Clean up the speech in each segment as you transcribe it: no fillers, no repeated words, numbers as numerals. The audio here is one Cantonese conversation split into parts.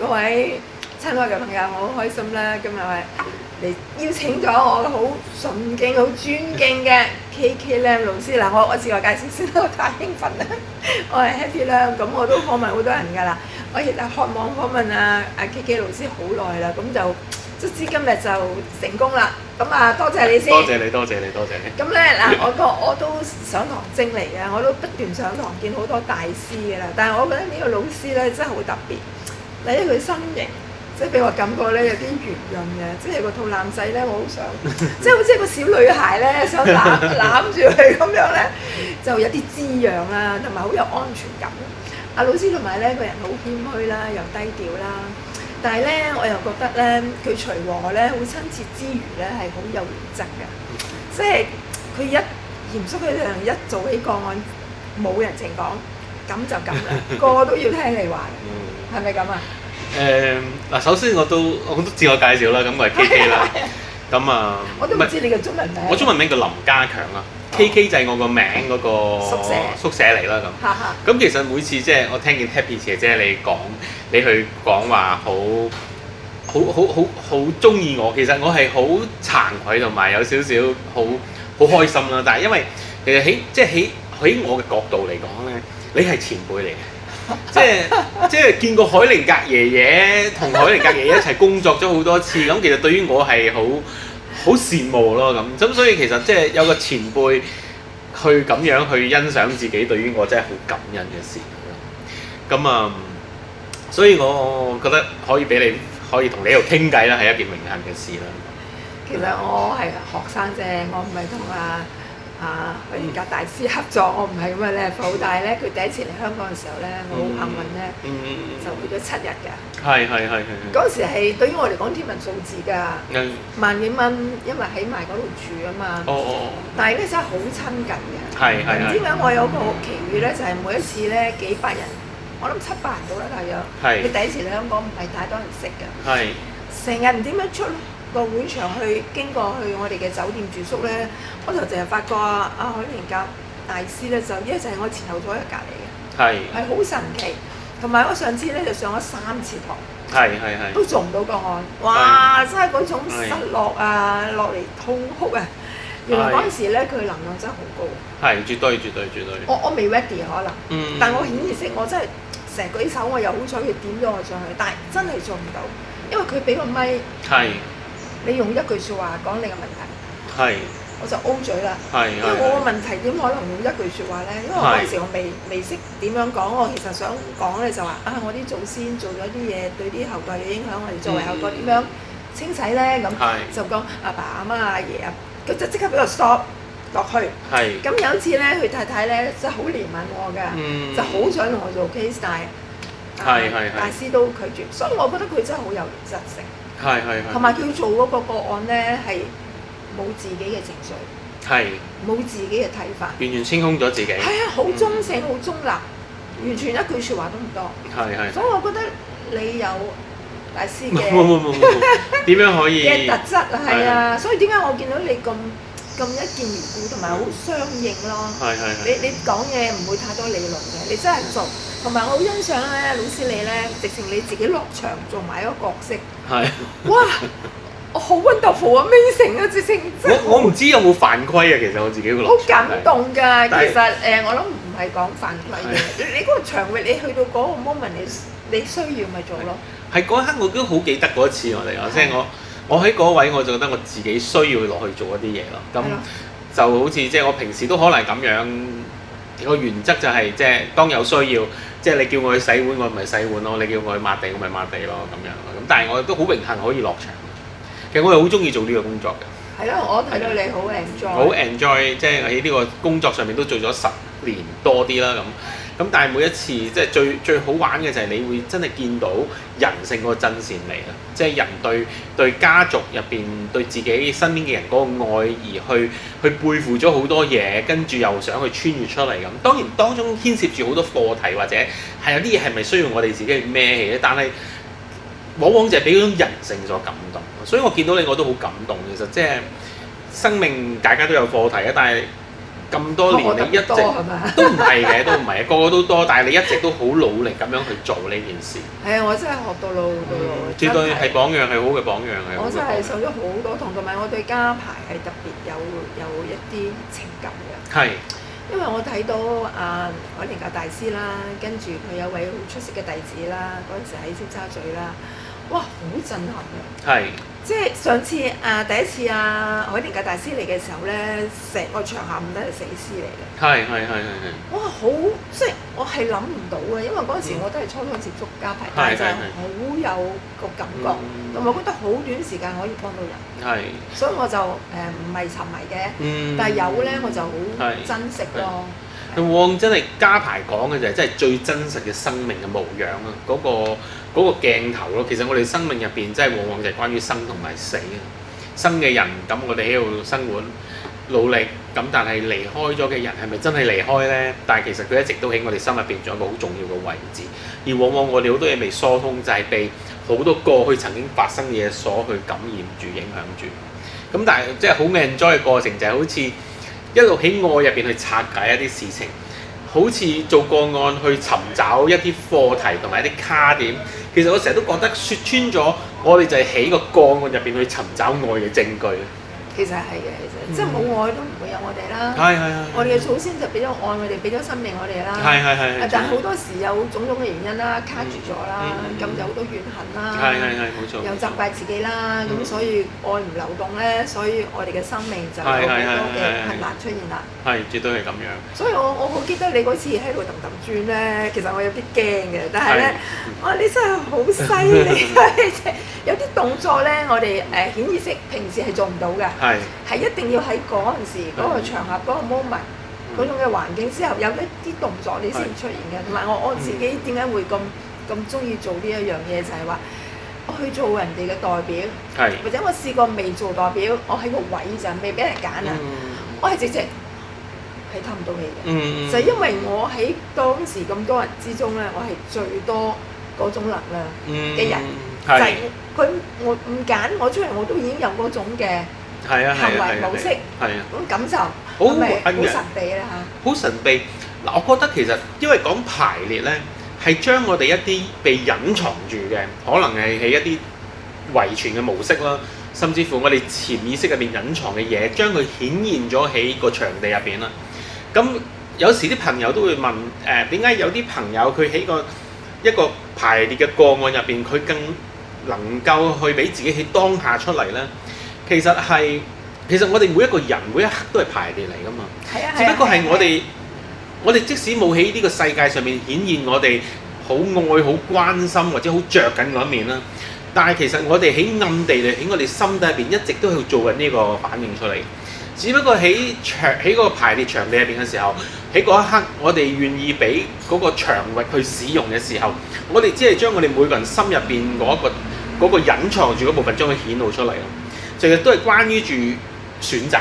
各位親愛嘅朋友，我好開心啦！今日嚟邀請咗我好崇敬、好尊敬嘅 KK Lam 老師嗱，我自我介紹先，我太興奮啦！我係 Happy Lam，咁我都訪問好多人㗎啦，我亦係渴望訪問阿 KK 老師好耐啦，咁就卒之今日就成功啦！咁啊，多謝你先。多謝你，多謝你，多謝你。咁咧嗱，我都上堂精嚟嘅，我都不斷上堂見好多大師嘅啦，但係我覺得呢個老師咧真係好特別。第一佢身形，即係俾我感覺咧有啲圓潤嘅，即係個肚腩仔咧，我好想，即係好似一個小女孩咧，想攬住佢咁樣咧，就有啲滋養啦，同埋好有安全感。阿老師同埋咧個人好謙虛啦，又低調啦，但係咧我又覺得咧佢隨和咧好親切之餘咧係好有原則嘅，即係佢一嚴肅佢哋一做起個案冇人情講，咁就咁啦，個個都要聽你話嘅，係咪咁啊？嗱，首先我都自我介紹啦，咁我係 KK 啦，咁啊，我都唔知你嘅中文名。我中文名叫林家強啊，KK 就係我個名嗰個縮寫嚟啦咁。咁其實每次即係我聽見 Happy 姐姐你去講話好中意我，其實我係好慚愧同埋有少少好開心啦。但係因為其實喺我嘅角度嚟講咧，你係前輩嚟嘅。即係見過海寧格爺爺同海寧格爺爺一齊工作咗好多次，咁其實對於我係好羨慕咯咁所以其實即係有個前輩去咁樣去欣賞自己，對於我真係好感恩嘅事咯。咁啊，所以我覺得可以同你喺度傾偈啦，係一件榮幸嘅事啦。其實我係學生啫，我唔係同海寧格大師合作，我唔係咁嘅 level，但係咧佢第一次嚟香港嘅時候咧，我好幸運咧，就去咗7日㗎。係。嗰時係對於我嚟講天文數字㗎，10,000幾蚊，因為喺埋嗰度住啊嘛。但係咧真係好親近嘅。唔知點解我有個奇遇咧，就係每一次咧幾百人，我諗700人到啦大約。你第一次嚟香港唔係太多人識㗎。成日唔知點樣出個會場經過去我哋嘅酒店住宿咧，我就淨係發覺阿海寧格大師咧就一就係我前後座喺隔離嘅，係好神奇。同埋我上次咧就上咗3次堂，都做唔到個案，哇！真係嗰種失落啊，落嚟痛哭啊！原來嗰陣時咧佢能量真係好高，絕對。我未 ready 可能，但我顯然識我真係成舉手，我又好彩佢點咗我上去，但係真係做唔到，因為佢俾個咪。你用一句説話講你嘅問題，我就 O 嘴啦。因為我個問題點可能用一句説話咧？因為嗰陣時我未識點樣講，我其實想講咧就話我啲祖先做咗啲嘢對啲後代嘅影響，我哋作為後代點樣清洗咧？咁就講阿爸阿媽阿爺啊，佢就即刻俾我 stop 落去。咁有一次咧，佢太太咧真係好憐憫我㗎，就好想同我做 case， 但係大師都拒絕，所以我覺得佢真係好有原則性。同埋佢做嗰個案咧係冇自己嘅情緒，冇自己嘅睇法，完全清空咗自己。好中性，好中立，完全一句説話都唔多。所以我覺得你有大師嘅點樣可以嘅特質啊，所以點解我見到你咁一見如故，同埋好相應咯。你講嘢唔會太多理論嘅，你真係做。同埋我好欣賞咧，老師你咧，直情你自己落場做埋一個角色。哇！我好 wonderful amazing 啊，直情。我唔知有冇犯規啊，其實我自己個落場。好感動㗎，其實我諗唔係講犯規嘅，你嗰個場域，你去到嗰個 moment，你需要咪做咯。係嗰一刻我都好記得嗰一次我哋即係我喺嗰位我就覺得我自己需要落去做一啲嘢咯。咁就好似即係我平時都可能咁樣。個原則就係即係當有需要，即係你叫我去洗碗，我咪洗碗咯；你叫我去抹地，我咪抹地咯咁樣。咁但係我都好榮幸可以落場。其實我係好中意做呢個工作嘅。我睇到你好 enjoy。好 enjoy， 即係喺呢個工作上面都做咗10年多啲啦咁。咁但係每一次即係最好玩嘅就係你會真係見到人性嗰個真善美啦，即係人對家族入邊對自己身邊嘅人嗰個愛而去背負咗好多嘢，跟住又想去穿越出嚟咁。當然當中牽涉住好多課題，或者係有啲嘢係咪需要我哋自己去孭起咧？但係往往就係俾嗰種人性所感動，所以我見到你我都好感動。其實即係生命大家都有課題啊，但係咁多年你一直多係咪？都唔係嘅，都唔係，個個都多，但係你一直都好努力咁樣去做呢件事。係啊，我真係學到老到老。絕對係榜樣，係好嘅榜樣係。我真係受咗好多痛，同埋我對家排係特別有一啲情感嘅。係。因為我睇到海靈格大師啦，跟住佢有位好出色嘅弟子啦，嗰陣時喺尖沙咀啦，哇，好震撼嘅。係。即係上次第一次海靈格大師嚟嘅時候咧，成個場下午都係死屍嚟嘅。係。哇！好即係我係諗唔到嘅，因為嗰陣時我都係初接觸家排，但係就係好有個感覺，同埋覺得好短時間可以幫到人。係。所以我就唔係沉迷嘅，但係有咧我就好珍惜咯。往往真係家排講嘅就係真係最真實嘅生命嘅模樣啊！嗰個鏡頭咯，其實我哋生命入邊真係往往就係關於生同埋死啊！生嘅人咁，我哋喺度生活努力咁，但係離開咗嘅人係咪真係離開呢？但係其實佢一直都喺我哋心入邊仲有一個好重要嘅位置，而往往我哋好多嘢未疏通，就係被好多過去曾經發生嘅嘢所去感染住、影響住。咁但係即係好 enjoy 嘅過程就係好似一路喺愛入邊去拆解一啲事情，好似做個案去尋找一啲課題同埋一啲卡點。其實我成日都覺得説穿咗，我哋就係喺個個案入邊去尋找愛嘅證據。其實係嘅，其實即係冇愛都唔會有我哋啦。係。我哋嘅祖先就俾咗愛我哋，俾咗生命我哋啦。係。但係好多時有種種嘅原因啦，卡住咗啦，咁就好多怨恨啦。係，冇錯。又責怪自己啦，咁所以愛唔流動咧，所以我哋嘅生命就有好多嘅困難出現啦。係，絕對係咁樣。所以我好記得你嗰次喺度揼揼轉咧，其實我有啲驚嘅，但係咧，哇！你真係好犀利啊！有啲動作咧，我哋顯意識平時係做唔到嘅。係一定要喺嗰陣時嗰個場合嗰個 moment 嗰種嘅環境之後有一啲動作你先出現嘅，同埋我自己點解會咁中意做呢一樣嘢，就係話我去做人哋嘅代表，或者我試過未做代表，我喺個位就未俾人揀啊，我係直接係透唔到氣嘅，就因為我喺當時咁多人之中咧，我係最多嗰種能量嘅人，就係我唔揀我出嚟，我都已經有嗰種嘅行為模式，咁感受好神秘啦嚇！好神秘嗱，我覺得其實因為講排列咧，係將我哋一啲被隱藏住嘅，可能係喺一啲遺傳嘅模式啦，甚至乎我哋潛意識入邊隱藏嘅嘢，將佢顯現咗喺個場地入邊啦。咁有時啲朋友都會問點解有啲朋友佢喺一個排列嘅個案入邊，佢更能夠去俾自己喺當下出嚟咧？其實我哋每一個人每一刻都係排列嚟㗎嘛，只不過係我哋即使冇喺呢個世界上面顯現我哋好愛、好關心或者好着緊嗰一面啦，但係其實我哋喺暗地裏喺我哋心底入邊一直都喺度做緊呢個反應出嚟。只不過喺嗰個排列場地入邊嘅時候，喺嗰一刻我哋願意俾嗰個場域去使用嘅時候，我哋只係將我哋每個人心入邊嗰個隱藏住嗰部分將佢顯露出嚟咯。其實都係關於住選擇，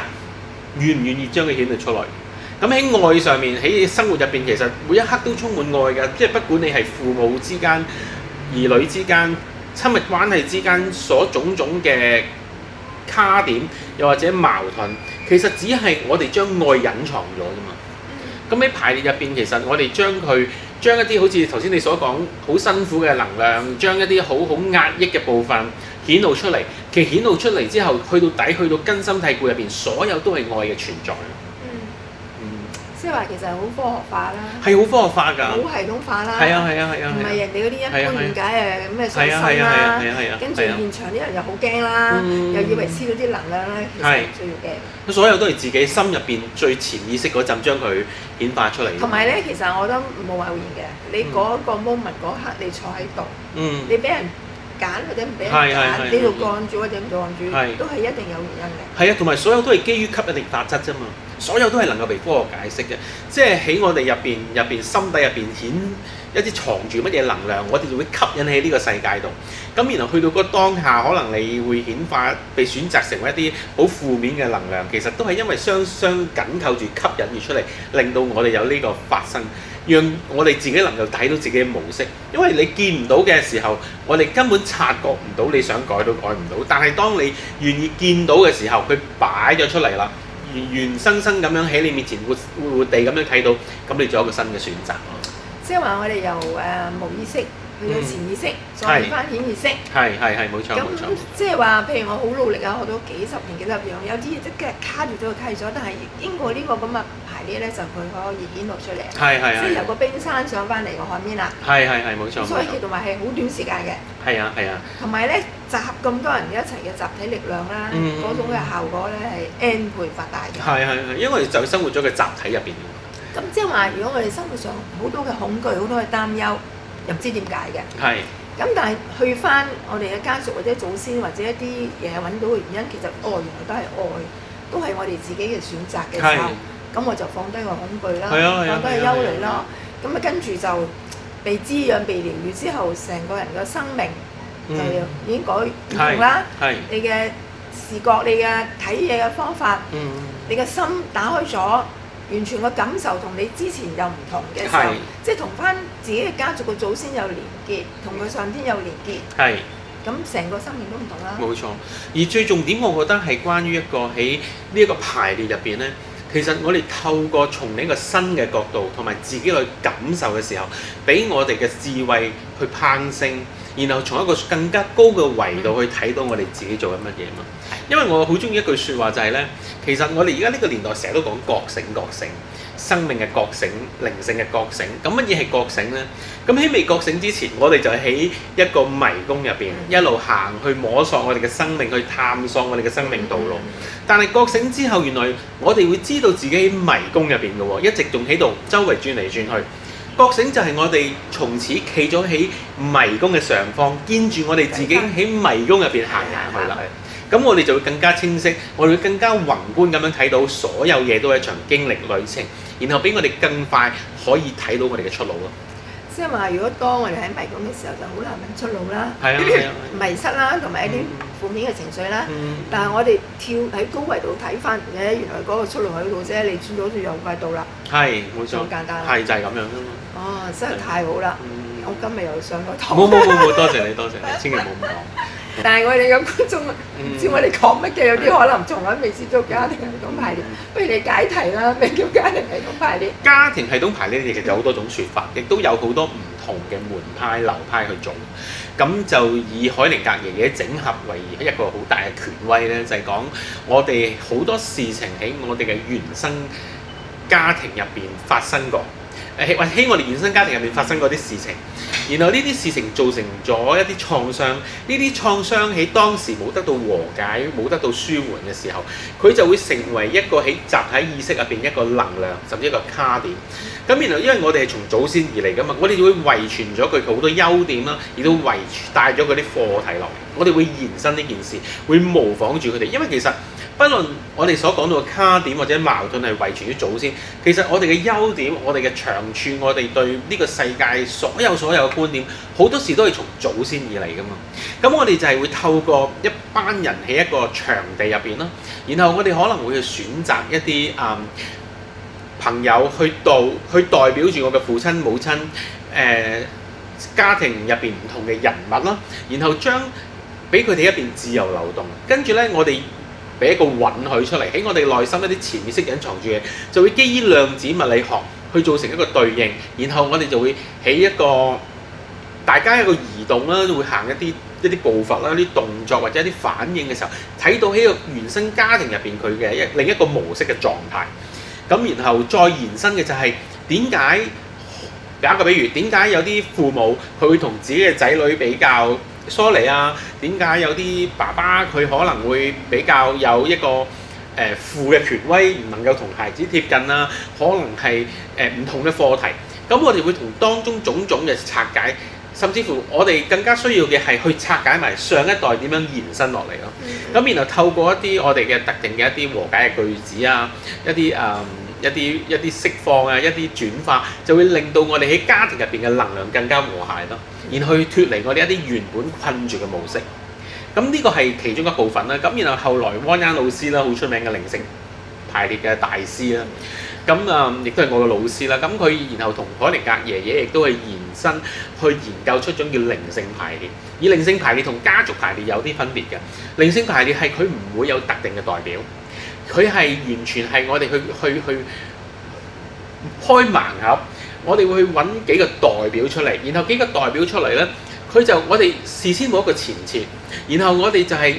願唔願意將佢顯露出來。咁喺愛上面，喺生活入邊，其實每一刻都充滿愛嘅，即係不管你係父母之間、兒女之間、親密關係之間所種種嘅卡點，又或者矛盾，其實只係我哋將愛隱藏咗啫嘛。咁喺排列入邊，其實我哋將一啲好似頭先你所講好辛苦嘅能量，將一啲好壓抑嘅部分顯露出嚟。其實顯露出嚟之後，去到根深蒂固入邊，所有都係愛嘅存在。即係話其實係好科學化啦，係好科學化㗎，好系統化啦，係啊，唔係人哋嗰啲一般誤解咩上身啦，跟住現場啲人又好驚啦，又以為黐到啲能量咧，其實唔需要驚。所有都係自己心入邊最潛意識嗰陣將佢顯化出嚟。同埋咧，其實我覺得冇偶然嘅，你嗰個 moment 嗰刻你坐喺度，你俾人揀或者唔俾人揀，你度幹住或者唔幹住，都係一定有原因嘅。係啊，同埋所有都係基於吸引力法則啫嘛。所有都係能夠被科學解釋嘅，即係喺我哋入邊心底入邊顯一啲藏住乜嘢能量，我哋就會吸引喺呢個世界度。咁然後去到嗰當下，可能你會顯化被選擇成為一啲好負面嘅能量，其實都係因為相緊扣住吸引而出嚟，令到我哋有呢個發生，讓我哋自己能夠睇到自己嘅模式。因為你見唔到嘅時候，我哋根本察覺唔到你想改都改唔到。但係當你願意見到嘅時候，佢擺咗出嚟啦。原生生咁樣喺你面前活地咁樣睇到，咁你做一個新嘅選擇。即係話我哋由無意識去到潛意識，再翻顯意識。係冇錯冇錯。咁即係話，譬如我好努力啊，學到幾十年幾十樣，有啲嘢即係卡住咗卡住咗，但係經過呢個咁嘅排列咧，就佢可以顯露出嚟。即係由個冰山上翻嚟個海面啦。係冇錯。所以同埋係好短時間嘅。係啊。同埋咧，集合咁多人一齊嘅集體力量啦，嗰種嘅效果咧係 N 倍發大嘅。係，因為就生活咗嘅集體入邊。咁即係話，如果我哋生活上好多嘅恐懼、好多嘅擔憂，又唔知點解嘅。咁但係去翻我哋嘅家族或者祖先或者一啲嘢揾到嘅原因，其實原來都係愛，都係我哋自己嘅選擇嘅時候，咁我就放低個恐懼啦，放低個憂慮啦。咁啊跟住就被滋養、被療愈之後，成個人嘅生命就已經改唔同啦。你嘅視覺、你嘅睇嘢嘅方法，你嘅心打開咗。完全個感受同你之前又唔同嘅時候，即係同翻自己嘅家族嘅祖先有連結，同佢上天有連結。咁成個生命都唔同啦。冇錯，而最重點，我覺得係關於一個喺呢一個排列入邊咧，其實我哋透過從呢個新嘅角度同埋自己去感受嘅時候，俾我哋嘅智慧去攀升，然後從一個更加高嘅維度去睇到我哋自己做緊乜嘢嘛。因為我好中意一句説話就係咧，其實我哋而家呢個年代成日都講覺醒，生命嘅覺醒、靈性嘅覺醒。咁乜嘢係覺醒咧？咁喺未覺醒之前，我哋就喺一個迷宮入邊一路行去摸索我哋嘅生命，去探索我哋嘅生命道路。但係覺醒之後，原來我哋會知道自己喺迷宮入邊嘅喎，一直仲喺度周圍轉嚟轉去。覺醒就係我哋從此企咗喺迷宮嘅上方，見住我哋自己喺迷宮入邊行去啦。咁我哋就會更加清晰，我哋會更加宏觀咁樣睇到所有嘢都係一場經歷旅程，然後俾我哋更快可以睇到我哋嘅出路咯。即係話，如果當我哋喺迷宮嘅時候，就好難揾出路啦，迷失啦，同埋一啲負面嘅情緒啦。但係我哋跳喺高維度睇翻，原來嗰個出路喺度啫，你轉咗就又快到啦。冇錯，好簡單。就係咁樣啫嘛。真係太好啦！我今日又上咗堂。冇，多謝你，千祈唔好咁講。但係我哋嘅觀眾唔知我哋講乜嘅，有啲可能從來未接觸家庭系統排列，不如你解題啦，咩叫家庭系統排列？家庭系統排列其實有好多種説法，亦都有好多唔同嘅門派流派去做。咁就以海靈格爺爺整合為一個好大嘅權威咧，就係講我哋好多事情喺我哋嘅原生家庭入邊發生過。或者喺我哋原生家庭入面發生過啲事情，然後呢啲事情造成咗一啲創傷，呢啲創傷喺當時冇得到和解、冇得到舒緩嘅時候，佢就會成為一個喺集體意識入邊一個能量，甚至一個卡點。咁然後因為我哋係從祖先而嚟㗎嘛，我哋就會遺傳咗佢好多優點啦，亦都帶咗嗰啲課題落嚟。我哋會延伸呢件事，會模仿住佢哋，因為其實不論我哋所講到嘅卡點或者矛盾係遺傳於祖先，其實我哋嘅優點、我哋嘅長處、我哋對呢個世界所有嘅觀點，好多時都係從祖先而嚟㗎嘛。咁我哋就係會透過一班人喺一個場地入邊啦，然後我哋可能會去選擇一啲朋友去代表住我嘅父親、母親、家庭入邊唔同嘅人物啦，然後將俾佢哋一邊自由流動，跟住咧我哋俾一個允許出嚟，喺我哋內心一啲潛意識隱藏住嘅，就會基於量子物理學去造成一個對應，然後我哋就會起一個大家一個移動啦，會行一啲步伐啦、啲動作或者一啲反應嘅時候，睇到喺個原生家庭入邊佢嘅另一個模式嘅狀態。咁然後再延伸嘅就係點解？打個比喻，點解有啲父母佢會同自己嘅仔女比較疏離啊？點解有啲爸爸佢可能會比較有一個父嘅權威，唔能夠同孩子貼近啊？可能係唔同嘅課題。咁我哋會同當中種種嘅拆解，甚至乎我哋更加需要嘅係去拆解埋上一代點樣延伸落嚟咯。咁然後透過一啲我哋嘅特定嘅一啲和解嘅句子啊，一啲釋放啊，一啲轉化，就會令到我哋喺家庭入邊嘅能量更加和諧咯，然後去脫離我哋一啲原本困住嘅模式。咁呢個係其中一部分啦。咁然後後來汪恩老師啦，好出名嘅靈性排列嘅大師啦，咁亦都係我嘅老師啦。咁佢然後同海靈格爺爺亦都係延伸去研究出種叫靈性排列。而靈性排列同家族排列有啲分別嘅。靈性排列係佢唔會有特定嘅代表。佢係完全係我哋去開盲盒，我哋會去揾幾個代表出嚟，然後幾個代表出嚟咧，我哋事先冇一個前設，然後我哋就係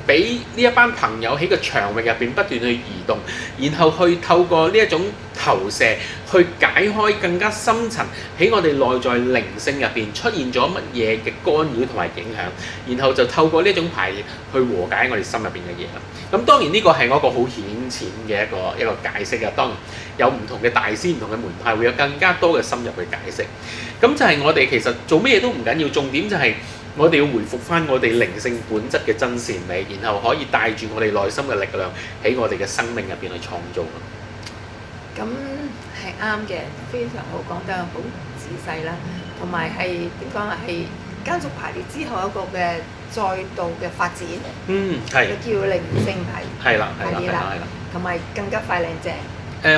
俾呢一班朋友喺個場域入邊不斷去移動，然後去透過呢一種投射去解開更加深層喺我哋內在靈性入邊出現咗乜嘢嘅干擾同埋影響，然後就透過呢一種排列去和解我哋心入邊嘅嘢啦。咁當然呢個係我一個好顯淺嘅一個解釋啊。當然有唔同嘅大師、唔同嘅門派會有更加多嘅深入去解釋。咁就係我哋其實做乜嘢都唔緊要，重點就係我哋要回復翻我哋靈性本質嘅真善美，然後可以帶住我哋內心嘅力量喺我哋嘅生命入邊去創造。咁係啱嘅，非常好，講得好仔細啦，同埋係點講啊？係家族排列之後一個嘅再度嘅發展，係叫靈性排列啦，同埋更加快靚正。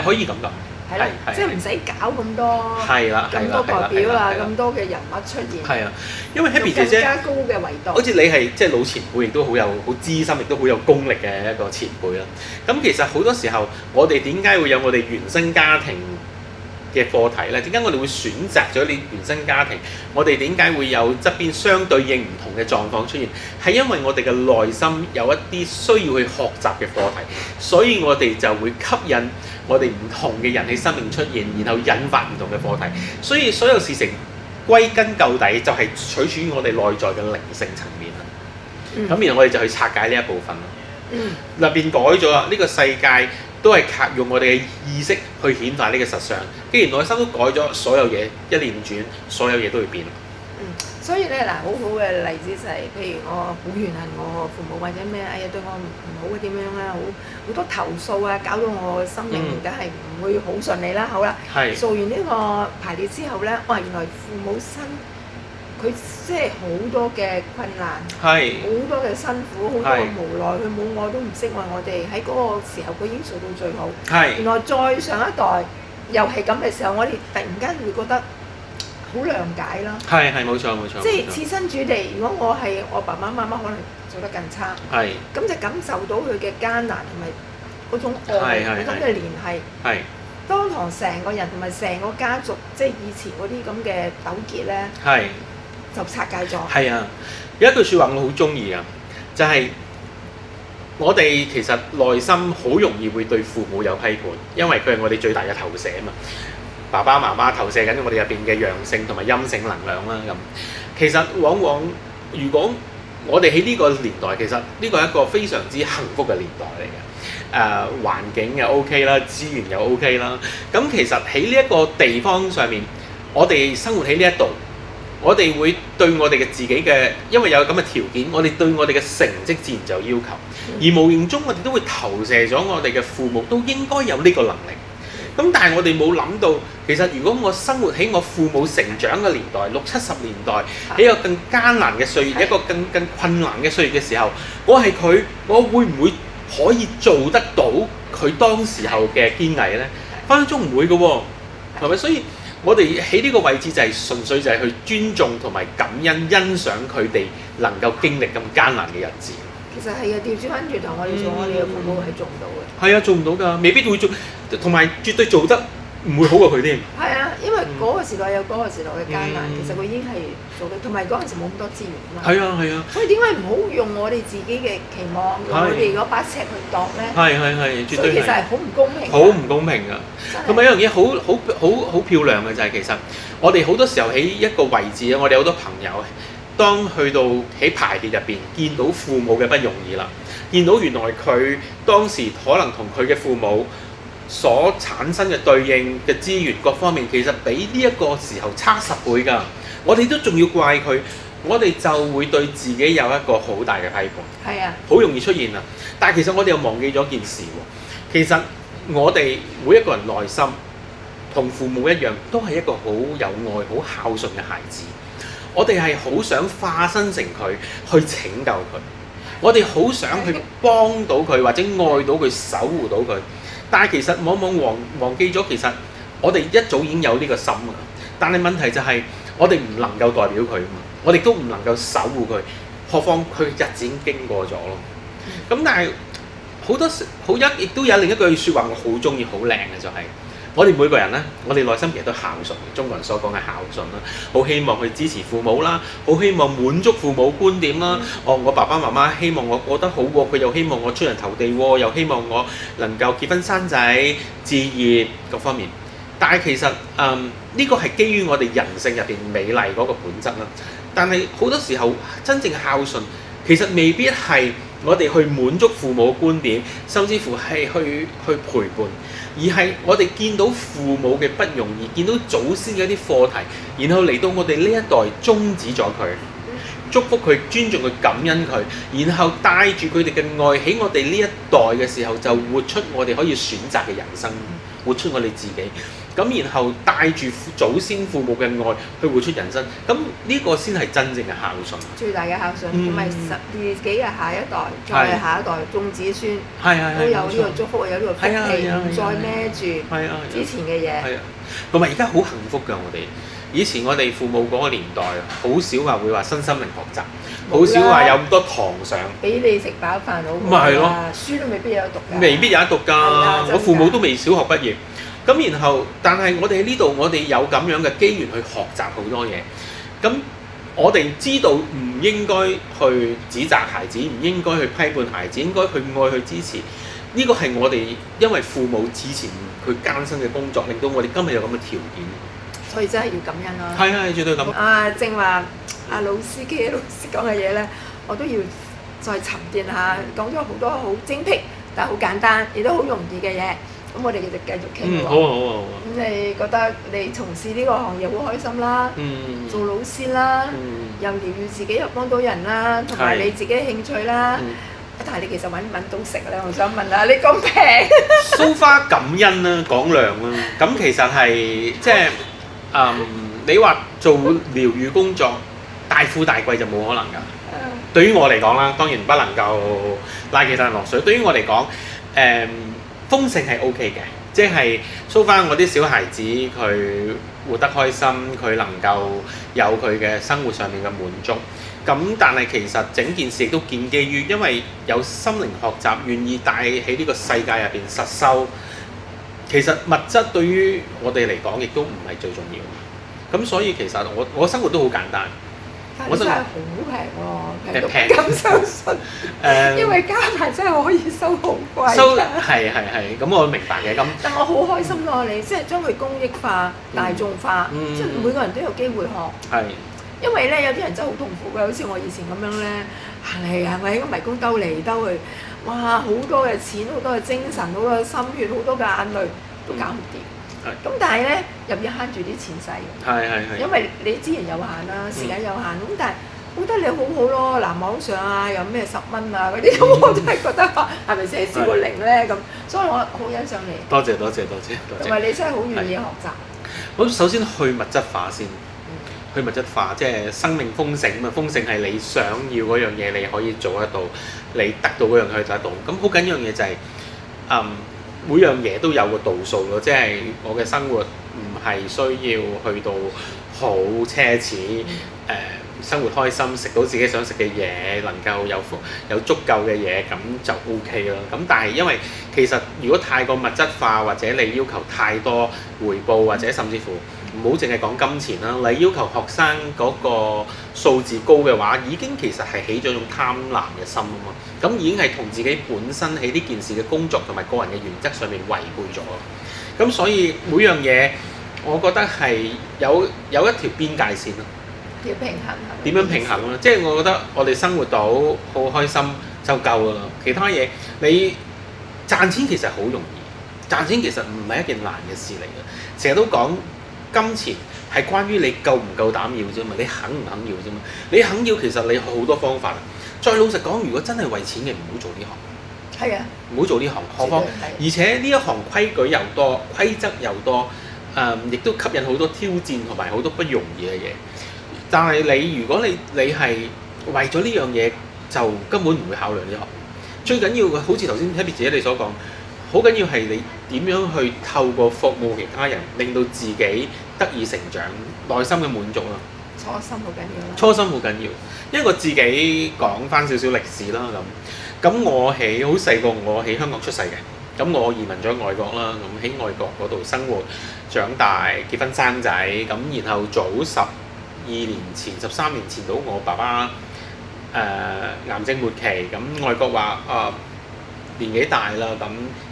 可以咁講。係啦，即係唔使搞咁多，咁多代表啦，咁多嘅人物出現。係啊，因為 Happy 姐姐更加高嘅維度。好似你係即係老前輩，亦都好資深，亦都好有功力嘅一個前輩啦。咁其實好多時候，我哋點解會有我哋原生家庭嘅課題咧？點解我哋會選擇咗你原生家庭？我哋點解會有側邊相對應唔同嘅狀況出現？係因為我哋嘅內心有一啲需要去學習嘅課題，所以我哋就會吸引我哋唔同嘅人喺生命出現，然後引發唔同嘅課題。所以所有事情歸根究底就係取決於我哋內在嘅靈性層面啦。咁然後我哋就去拆解呢一部分咯。入邊改咗啦，呢個世界都係靠用我哋嘅意識去顯化呢個實相。既然內心都改咗，所有嘢一念轉，所有嘢都會變。所以咧嗱，好好嘅例子就係，譬如我好怨恨我父母或者咩，哎呀對我唔好嘅點樣啦，好多投訴啊，搞到我生命梗係唔會好順利啦。好啦，做完呢個排列之後咧，哇原來父母生佢即係好多嘅困難，好多嘅辛苦，好多嘅無奈，佢冇我都唔識為我哋喺嗰個時候，佢已經做到最好。原來再上一代又係咁嘅時候，我哋突然間會覺得好諒解啦。冇錯。即係設身處地，如果我係我爸爸媽媽，可能做得更差。咁就感受到佢嘅艱難同埋嗰種愛，嗰種嘅聯繫。當堂成個人同埋成個家族，即係以前嗰啲咁嘅糾結咧，就拆解咗。有一句説話我好中意啊，就係我哋其實內心好容易會對父母有批判，因為佢係我哋最大嘅投射啊嘛。爸爸媽媽投射緊我哋入邊嘅陽性同埋陰性能量啦。咁其實往往如果我哋喺呢個年代，其實呢個係一個非常之幸福嘅年代嚟嘅。環境又 OK 啦，資源又 OK 啦。咁其實喺呢一個地方上面，我哋生活喺呢一度，我哋會對我哋嘅自己嘅，因為有咁嘅條件，我哋對我哋嘅成績自然就有要求，而無形中我哋都會投射咗我哋嘅父母都應該有呢個能力。咁但係我哋冇諗到，其實如果我生活喺我父母成長嘅年代，60、70年代，喺一個更艱難嘅歲月，一個更困難嘅歲月嘅時候，我係佢，我會唔會可以做得到佢當時候嘅堅毅呢？分分鐘唔會嘅喎，係咪？所以我哋喺呢個位置就係純粹就係去尊重同埋感恩、欣賞佢哋能夠經歷咁艱難嘅日子。其實係啊，調轉翻轉頭，我哋做我哋嘅父母係做唔到嘅。做唔到㗎，未必會做，同埋絕對做得唔會好過佢添。因為嗰個時代有嗰個時代嘅艱難，其實佢已經係做到，同埋嗰陣時冇咁多資源啊嘛。所以點解唔好用我哋自己嘅期望，用我哋嗰把尺去度咧？絕對係。其實係好唔公平。好唔公平㗎。同埋一樣嘢好漂亮嘅就係其實我哋好多時候喺一個位置啊，我哋好多朋友。當去到喺排列入邊，見到父母嘅不容易啦，見到原來佢當時可能同佢嘅父母所產生嘅對應嘅資源各方面，其實比呢一個時候差10倍㗎。我哋都仲要怪佢，我哋就會對自己有一個好大嘅批判。好容易出現啊！但係其實我哋又忘記咗件事喎。其實我哋每一個人內心同父母一樣，都係一個好有愛、好孝順嘅孩子。我哋係好想化身成佢去拯救佢，我哋好想去幫到佢或者愛到佢、守護到佢。但係其實往往忘記咗，其實我哋一早已經有呢個心㗎。但係問題就係我哋唔能夠代表佢，我哋都唔能夠守護佢，何況佢日子已經經過咗咯。咁但係好多時亦都有另一句説話我好中意好靚嘅就係、我哋每個人咧，我哋內心其實都孝順，中國人所講嘅孝順啦，好希望去支持父母啦，好希望滿足父母觀點啦。我爸爸媽媽希望我過得好喎，佢又希望我出人頭地喎，又希望我能夠結婚生仔、置業各方面。但係其實呢個係基於我哋人性入邊美麗嗰個本質啦。但係好多時候真正孝順其實未必係我哋去滿足父母觀點，甚至乎係去陪伴，而係我哋見到父母嘅不容易，見到祖先嘅一啲課題，然後嚟到我哋呢一代終止咗佢，祝福佢、尊重佢、感恩佢，然後帶住佢哋嘅愛喺我哋呢一代嘅時候，就活出我哋可以選擇嘅人生，活出我哋自己。咁然後帶住祖先父母嘅愛去活出人生，咁呢個先係真正嘅孝順。最大嘅孝順，同埋自己嘅下一代，再係下一代，眾子孫都有呢個祝福，有呢個福氣，唔再孭住之前嘅嘢。係啊，同埋而家好幸福㗎，我哋以前我哋父母嗰個年代，好少話會話身心靈學習，好少話有咁多堂上。俾你食飽飯好咪係咯，書都未必有得讀㗎。未必有得讀㗎，我父母都未小學畢業。咁然後，但係我哋喺呢度，我哋有咁樣嘅機緣去學習好多嘢。咁我哋知道唔應該去指責孩子，唔應該去批判孩子，應該去愛去支持。呢個係我哋因為父母之前佢艱辛嘅工作，令到我哋今日有咁嘅條件。所以真係要感恩啦。係絕對咁。正話老師講嘅嘢咧，我都要再沉澱下，講咗好多好精闢，但係好簡單，亦都好容易嘅嘢。咁我哋就繼續傾喎。好。咁你覺得你從事呢個行業好開心啦，做老師啦，又療癒自己又幫到人啦，同埋你自己興趣啦。但係你其實揾唔揾到食咧？我想問下你咁平。So far感恩啦，講量啦。咁其實係即係你話做療癒工作大富大貴就冇可能㗎。對於我嚟講啦，當然不能夠拉其他人落水。對於我嚟講，豐盛係 OK 嘅，即係 so far我啲小孩子佢活得開心，佢能夠有佢嘅生活上面嘅滿足。咁但係其實整件事亦都建基於，因為有心靈學習，願意帶喺呢個世界入邊實修。其實物質對於我哋嚟講，亦都唔係最重要。咁所以其實我生活都好簡單。我真係好平喎，平到咁相信。因為加埋真係可以收好貴。係，咁我明白嘅咁。但我好開心咯，你即係將佢公益化、大眾化，即係每個人都有機會學。係。因為咧，有啲人真係好痛苦嘅，好似我以前咁樣咧，行嚟行去喺個迷宮兜嚟兜去，哇！好多嘅錢，好多嘅精神，好多嘅心血，好多嘅眼淚都搞唔掂。咁但係咧，又要慳住啲錢使。係。因為你資源有限啦，時間有限，咁但係好得你好好咯。嗱，網上啊，有咩10蚊啊嗰啲，咁我都係覺得係咪寫少個零咧咁？所以我好欣賞你。多謝。同埋你真係好願意學習。咁首先去物質化先。去物質化，即係生命豐盛嘛。豐盛係你想要嗰樣嘢，你可以做得到，你得到嗰樣可以做得到。咁好緊要樣嘢就係、每樣嘢都有個度數咯。即係我嘅生活唔係需要去到好奢侈，生活開心，食到自己想食嘅嘢，能夠有足夠嘅嘢，咁就 OK 啦。咁但係因為其實如果太過物質化，或者你要求太多回報，或者甚至乎唔好淨係講金錢啦，你要求學生嗰個數字高嘅話，已經其實係起咗一種貪婪嘅心啊嘛。咁已經係同自己本身喺呢件事嘅工作同埋個人嘅原則上面違背咗。咁所以每樣嘢，我覺得係有一條邊界線咯。要平衡點樣平衡咧？即係我覺得我哋生活到好開心就夠㗎啦。其他嘢你賺錢其實好容易，賺錢其實唔係一件難嘅事嚟嘅。成日都講金錢係關於你夠唔夠膽要啫嘛，你肯唔肯要啫嘛。你肯要，其實你好多方法。再老實講，如果真係為錢嘅，唔好做呢行。係啊，唔好做呢行。何況而且呢一行規矩又多，規則又多，亦都吸引好多挑戰同埋好多不容易嘅嘢。但係如果你係為咗呢樣嘢，就根本唔會考慮呢行。最緊要嘅，好似頭先 Happy 姐你所講，好緊要係你點樣去透過服務其他人，令到自己得以成長，內心嘅滿足啦。初心好緊要啦。初心好緊要，因為我自己講翻少少歷史啦咁。咁我喺好細個，我喺香港出世嘅。咁我移民咗外國啦，咁喺外國嗰度生活、長大、結婚生仔，咁然後早13年前到我爸爸癌症末期，咁外國話年紀大啦，咁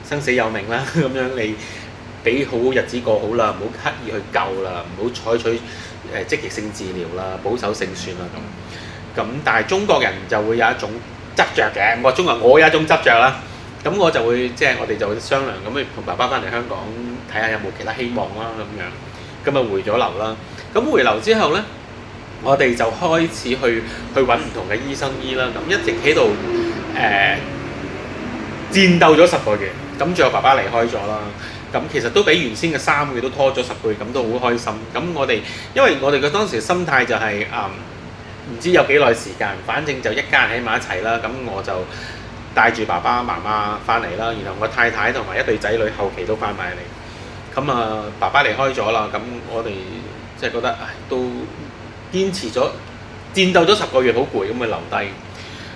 生死有命啦，咁樣你俾好日子過好啦，唔好刻意去救啦，唔好採取積極性治療啦，保守勝算啦咁。咁但係中國人就會有一種執着嘅，我有一種執着啦。咁我就會我哋就會商量，咁咪同爸爸翻嚟香港睇下有冇其他希望啦咁樣。咁啊回咗流啦。咁回流之後咧，我哋就開始去揾唔同嘅醫生醫啦。咁一直喺度戰鬥咗10個月。咁最後爸爸離開咗啦。咁其實都比原先嘅3個月都拖咗10個月，咁都好開心。咁因為我哋嘅當時心態就係唔知有幾耐時間，反正就一家人喺埋一齊啦。咁我就帶住爸爸媽媽翻嚟啦，然後我太太同埋一對仔女後期都翻埋嚟。咁爸爸離開咗啦，咁我哋覺得都堅持咗，戰鬥咗10個月好攰，咁咪留低。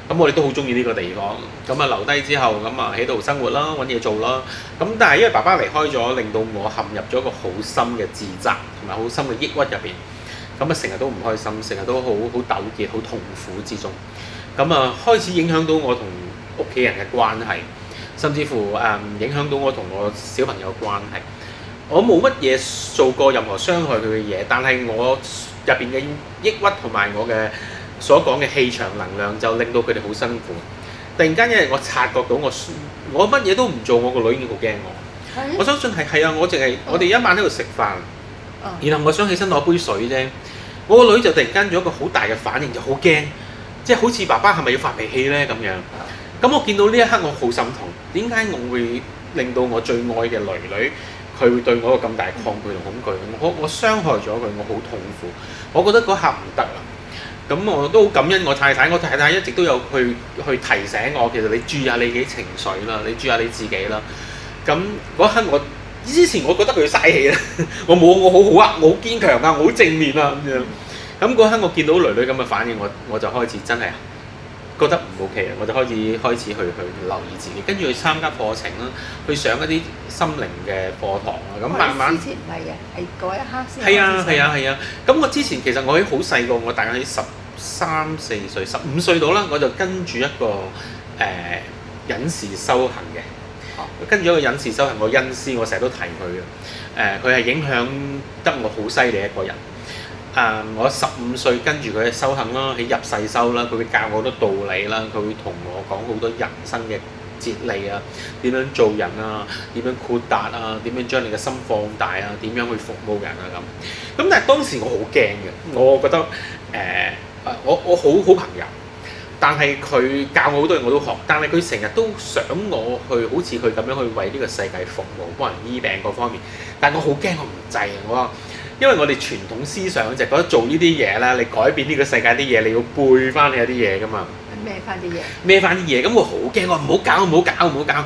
咁我哋都好中意呢個地方，咁留低之後，咁喺度生活啦，揾嘢做啦。咁但係因為爸爸離開咗，令到我陷入咗一個好深嘅自責同埋好深嘅抑鬱入邊。咁成日都唔開心，成日都好糾結、好痛苦之中。咁開始影響到我同屋企人嘅關係，甚至乎影響到我同我小朋友關係。我冇乜嘢做過任何傷害佢嘅嘢，但係我入邊嘅抑鬱同埋我嘅所講嘅氣場能量就令到佢哋好辛苦。突然間因為我察覺到我乜嘢都唔做，我個女已經好驚我。我相信係啊，我哋一晚喺度食飯，然後我想起身攞杯水啫，我個女就突然間做一個好大嘅反應，就好驚，好似爸爸係咪要發脾氣咧咁樣。咁我見到呢一刻我好心痛，點解我會令到我最愛嘅女佢會對我有咁大抗拒同恐懼？我傷害咗佢，我好痛苦，我覺得嗰刻唔得啦。咁我都好感恩我太太一直都有去提醒我，其實你注意下你嘅情緒啦，你注意下你自己啦。咁嗰刻之前我覺得佢嘥氣啦，我好好啊，我好堅強啊，我好正面啊咁樣。咁嗰刻我見到女咁嘅反應，我就開始真係覺得唔 OK 啦，我就開始去留意自己，跟住去參加課程啦，去上一啲心靈嘅課堂啊，咁慢慢。之前唔係嘅，係嗰一刻先。係啊。咁我之前其實我喺好細個，我大概喺13、14歲、15歲到啦，我就跟住一個隱士修行嘅。跟住一個隱士修行，我恩師，我成日都提佢嘅。佢係影響得我好犀利一個人。我15歲跟住佢嘅修行啦，喺入世修啦，佢會教我好多道理啦，佢會同我講好多人生嘅哲理啊，點樣做人啊，點樣豁達啊，點樣將你嘅心放大啊，點樣去服務人啊咁。咁但係當時我好驚嘅，我覺得我好朋友，但係佢教我好多嘢我都學，但係佢成日都想我去好似佢咁樣去為呢個世界服務，幫人醫病各方面。但係我好驚，我唔制啊！我話因為我哋傳統思想就覺得做呢啲嘢啦，你改變呢個世界啲嘢，你要背翻你有啲嘢噶嘛。孭翻啲嘢，咁我好驚，我唔好搞。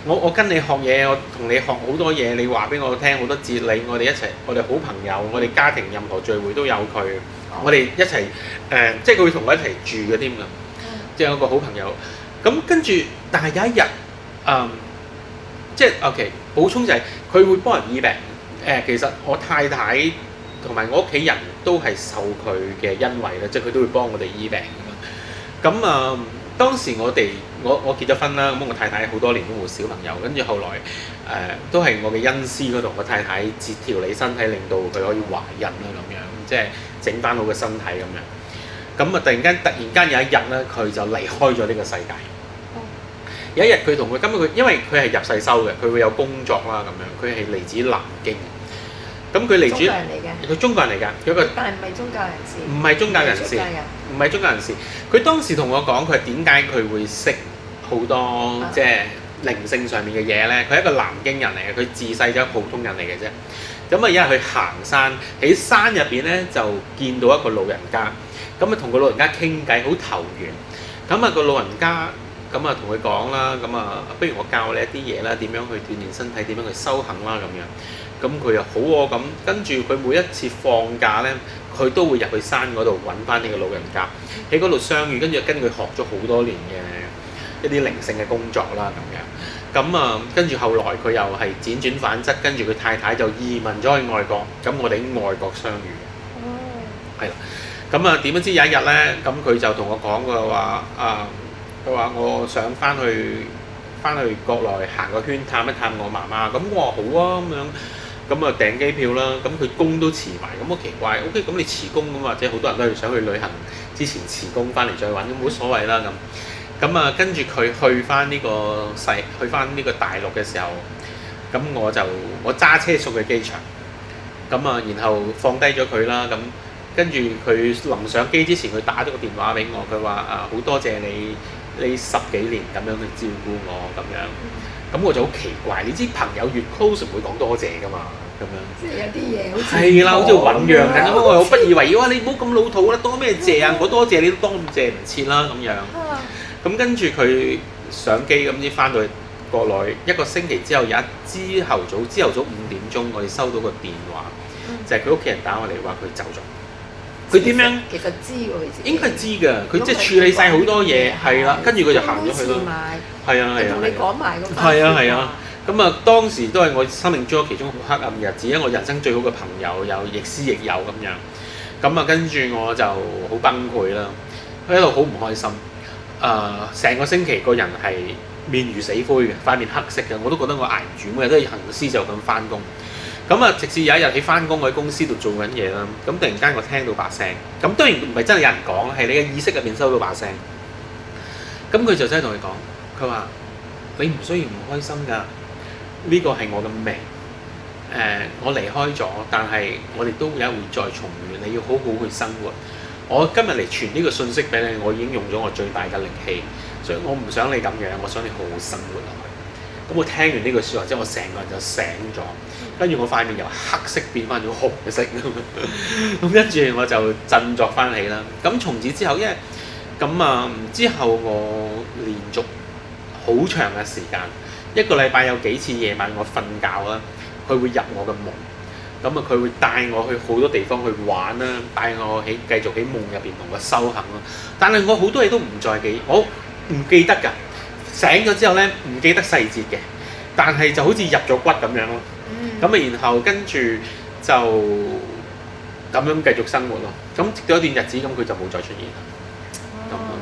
我跟你學嘢，我同你學好多嘢，你話俾我聽好多哲理，我哋一齊，我哋好朋友，我哋家庭任何聚會都有佢，我哋一齊即係佢會同我一齊住嘅添㗎，即係有個好朋友。咁跟住，但係有一日即係 OK 補充就係佢會幫人醫病。其實我太太同埋我屋企人都係受佢嘅恩惠啦，即係佢都會幫我哋醫病㗎嘛。咁當時我結咗婚啦，咁我太太好多年都冇小朋友，跟住後來都係我嘅恩師嗰度，我太太調理身體，令到佢可以懷孕啦咁樣，即係整翻好個身體咁樣。咁突然間有一日咧，佢就離開咗呢個世界。有一日佢同佢，因為佢係入世修嘅，佢會有工作啦咁樣。佢係嚟自南京，咁佢嚟自佢中國人嚟㗎，但係唔係宗教人士。唔係宗教人士。佢當時同我講，佢點解佢會識好多即係靈性上面嘅嘢咧？佢係一個南京人嚟嘅，佢自細就係普通人嚟嘅啫。咁一日去行山，喺山入邊咧就見到一個老人家，咁同個老人家傾偈，好投緣。咁個老人家。同佢講啦，不如我教你一啲嘢啦，點樣去鍛鍊身體，點樣去修行啦咁樣。咁佢又好喎，咁跟住佢每一次放假咧，佢都會入去山嗰度揾翻呢個老人家，喺嗰度相遇，跟住佢學咗好多年一啲靈性嘅工作啦咁樣。咁啊，跟住後來佢又係輾轉反側，跟住佢太太就移民咗去外國，咁我哋喺外國相遇嘅，係啦。咁啊點不知有一日咧，咁佢就同我講佢話佢話我想翻去國內行個圈探一探我媽媽，咁我話好啊咁樣。咁啊訂機票啦，咁佢工都辭埋，咁好奇怪。OK，咁你辭工咁或者好多人都係想去旅行之前辭工翻嚟再揾，咁冇所謂啦咁。咁啊跟住佢去翻呢個大陸嘅時候，咁我揸車送去機場，咁啊然後放低咗佢啦，咁跟住佢臨上機之前，佢打咗個電話俾我，佢話好多謝你10幾年咁樣去照顧我咁樣。咁我就好奇怪，你知朋友越 close 唔會講多謝噶嘛，咁樣。即係有啲嘢好似係啦，好似醖釀緊咁，我又不以為意，哇！你唔好咁老土啦，多咩謝啊？我多謝你都多謝唔切啦咁樣。咁跟住佢上機咁先翻到去國內，一個星期之後，朝頭早5點鐘，我哋收到個電話，就係佢屋企人打我嚟話佢走咗。佢點樣？其實知喎，佢自己。應該係知㗎，佢即係處理晒好多嘢，係啦，跟住佢就行咗去咯。係啊係啊。同你講埋個。係啊係啊。咁啊，當時都係我生命中其中好黑暗嘅日子，因為我人生最好嘅朋友有亦師亦友咁樣。咁啊，跟住我就好崩潰啦，喺度好唔開心。成個星期個人係面如死灰嘅，塊面黑色嘅，我都覺得我捱唔住，每日都係行屍就咁翻工。咁啊，直至有一日喺翻工，我喺公司度做緊嘢啦。咁突然間我聽到把聲，咁當然唔係真係有人講，係你嘅意識入邊收到把聲。咁佢就真係同佢講，佢話你唔需要唔開心㗎，呢個係我嘅命。我離開咗，但係我哋都有一會再重遇，你要好好去生活。我今日嚟傳呢個信息俾你，我已經用咗我最大嘅力氣，所以我唔想你咁樣，我想你好好生活落去。咁我聽完呢句説話之後，我成個人就醒咗，跟住我塊面由黑色變翻咗紅色，咁跟住我就振作翻起啦。咁從此之後，因為之後我連續好長嘅時間，一個禮拜有幾次夜晚我瞓覺啦，佢會入我嘅夢。咁啊，佢會帶我去好多地方去玩啦，帶我繼續喺夢入邊同我修行啦。但係我好多嘢都唔再記，我唔記得㗎。醒咗之後咧，唔記得細節嘅，但係就好似入咗骨咁樣咯。咁啊，然後跟住就咁樣繼續生活咯。咁直到一段日子，咁佢就冇再出現啦。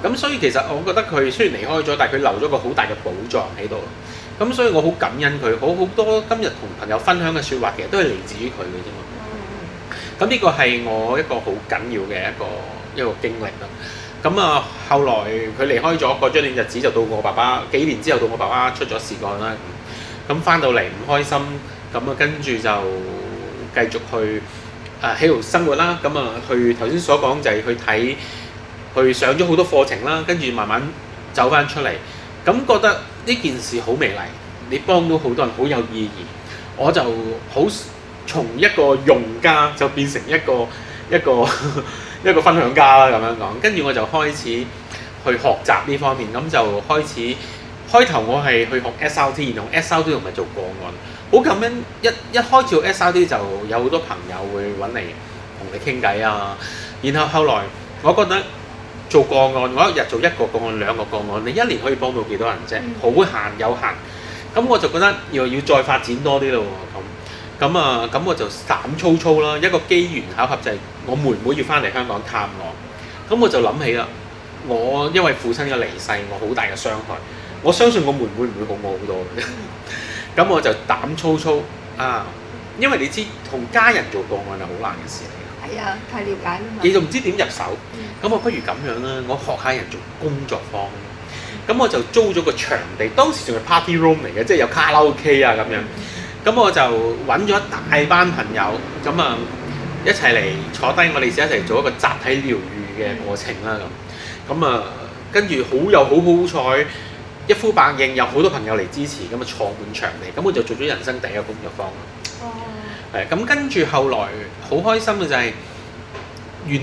咁所以其實我覺得佢雖然離開咗，但係佢留咗個好大嘅寶藏喺度。咁所以我好感恩佢，好多今日同朋友分享嘅説話，其實都係嚟自於佢嘅啫嘛。咁呢個係我一個好緊要嘅一個經歷啦。咁啊，後來佢離開咗，過咗段日子就到我爸爸，幾年之後到我爸爸出咗事幹啦。咁翻到嚟唔開心，咁啊跟住就繼續去喺度生活啦。咁啊去頭先所講就係去上咗好多課程啦，跟住慢慢走翻出嚟。咁覺得呢件事好美麗，你幫到好多人，好有意義。我就好從一個用家就變成一個分享家啦咁樣講。跟住我就開始去學習呢方面，咁就開頭我係去學 SRT， 然後 SRT 同埋做個案。好感恩一開始做 SRT 就有好多朋友會揾嚟同你傾偈啊。然後後來我覺得做個案，我一日做1個個案、2個個案，你1年可以幫到幾多人啫？好閒有限。咁我就覺得要再發展多啲咯喎。咁我就膽粗粗啦。一個機緣巧合就係我妹妹要翻嚟香港探我，咁我就諗起啦。我因為父親嘅離世，我好大嘅傷害。我相信我妹妹唔會好我好多嘅。咁我就膽粗粗啊，因為你知同家人做個案係好難嘅事嚟。係啊，太了解啦嘛。你就唔知點入手，咁我不如咁樣啦，我學下人做工作坊。咁我就租咗個場地，當時仲係 party room 嚟嘅，即係有卡拉 OK 啊咁樣。咁我就揾咗一大班朋友，咁啊一齊嚟坐低，我哋一齊做一個集體療愈嘅過程啦咁啊，跟住好彩，一呼百應，有好多朋友嚟支持，咁啊坐滿場地，咁我就做咗人生第一個工作坊。咁跟住後來好開心嘅就係，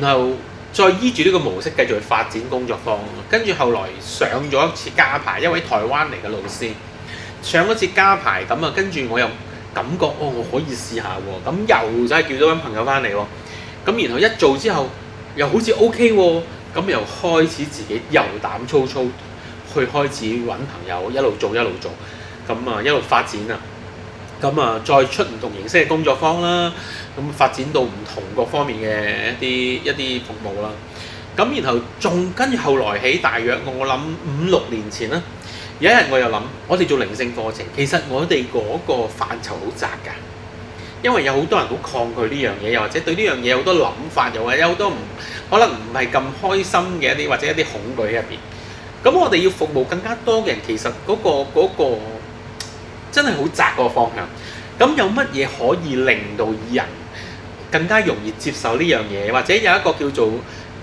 然後再依住呢個模式繼續去發展工作坊。跟住後來上咗一次家排，一位台灣嚟嘅老師上一次家排，咁啊跟住我又感覺我可以試下喎，咁又真係叫咗班朋友翻嚟喎。咁然後一做之後又好似 OK 喎，咁又開始自己又膽粗粗去開始揾朋友，一路做，咁啊一路發展啊，咁啊再出唔同形式嘅工作坊啦，咁發展到唔同各方面嘅一啲服務啦。咁然後仲跟住後來喺大約我諗5-6年前啦，有一日我又諗，我哋做靈性課程，其實我哋嗰個範疇好窄㗎，因為有好多人好抗拒呢樣嘢，又或者對呢樣嘢有好多諗法，又或者有好多可能唔係咁開心嘅一啲或者一啲恐懼喺入邊。咁我哋要服務更加多嘅人，其實嗰個真係好窄個方向。咁有乜嘢可以令到人更加容易接受呢樣嘢，或者有一個叫做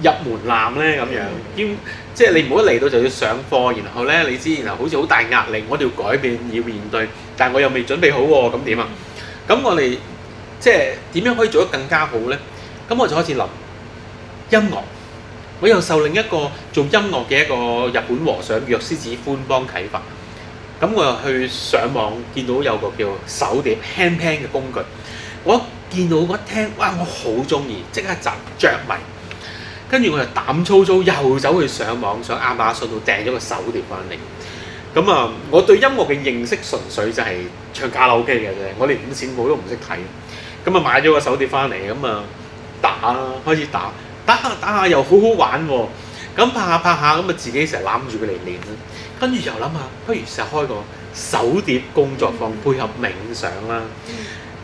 入門檻咧咁樣，即係你唔好嚟到就要上課，然後咧你知，然後好似好大壓力，我哋要改變要面對，但係我又未準備好喎，咁點啊？咁我哋即係點樣可以做得更加好咧？咁我就開始諗音樂，我又受另一個做音樂嘅一個日本和尚藥師寺寬邦啟發，咁我又去上網見到有個叫手碟 handpan 嘅工具，我見到我一聽，哇！我好中意，即刻就着迷。跟住我就膽粗粗又走去上網上亞馬遜度訂咗個手碟翻嚟。咁啊，我對音樂嘅認識純粹就係唱卡拉 OK 嘅啫，我連五線譜都唔識睇。咁啊買咗個手碟翻嚟，咁啊開始打下又好好玩喎。咁拍下咁啊自己成日攬住佢嚟練啦。跟住又諗下，不如試下開個手碟工作坊配合冥想啦。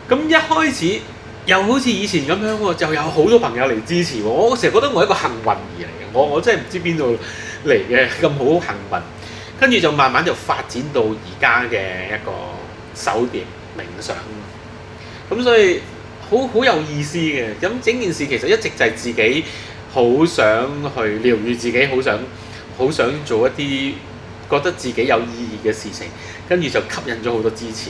咁一開始又好似以前咁樣喎，就有好多朋友嚟支持我。我成日覺得我係一個幸運兒嚟嘅，我真係唔知邊度嚟嘅咁好幸運。跟住就慢慢就發展到而家嘅一個手碟冥想。咁所以好有意思嘅。咁整件事其實一直就係自己好想去療癒自己，好想做一啲覺得自己有意義嘅事情，跟住就吸引咗好多支持。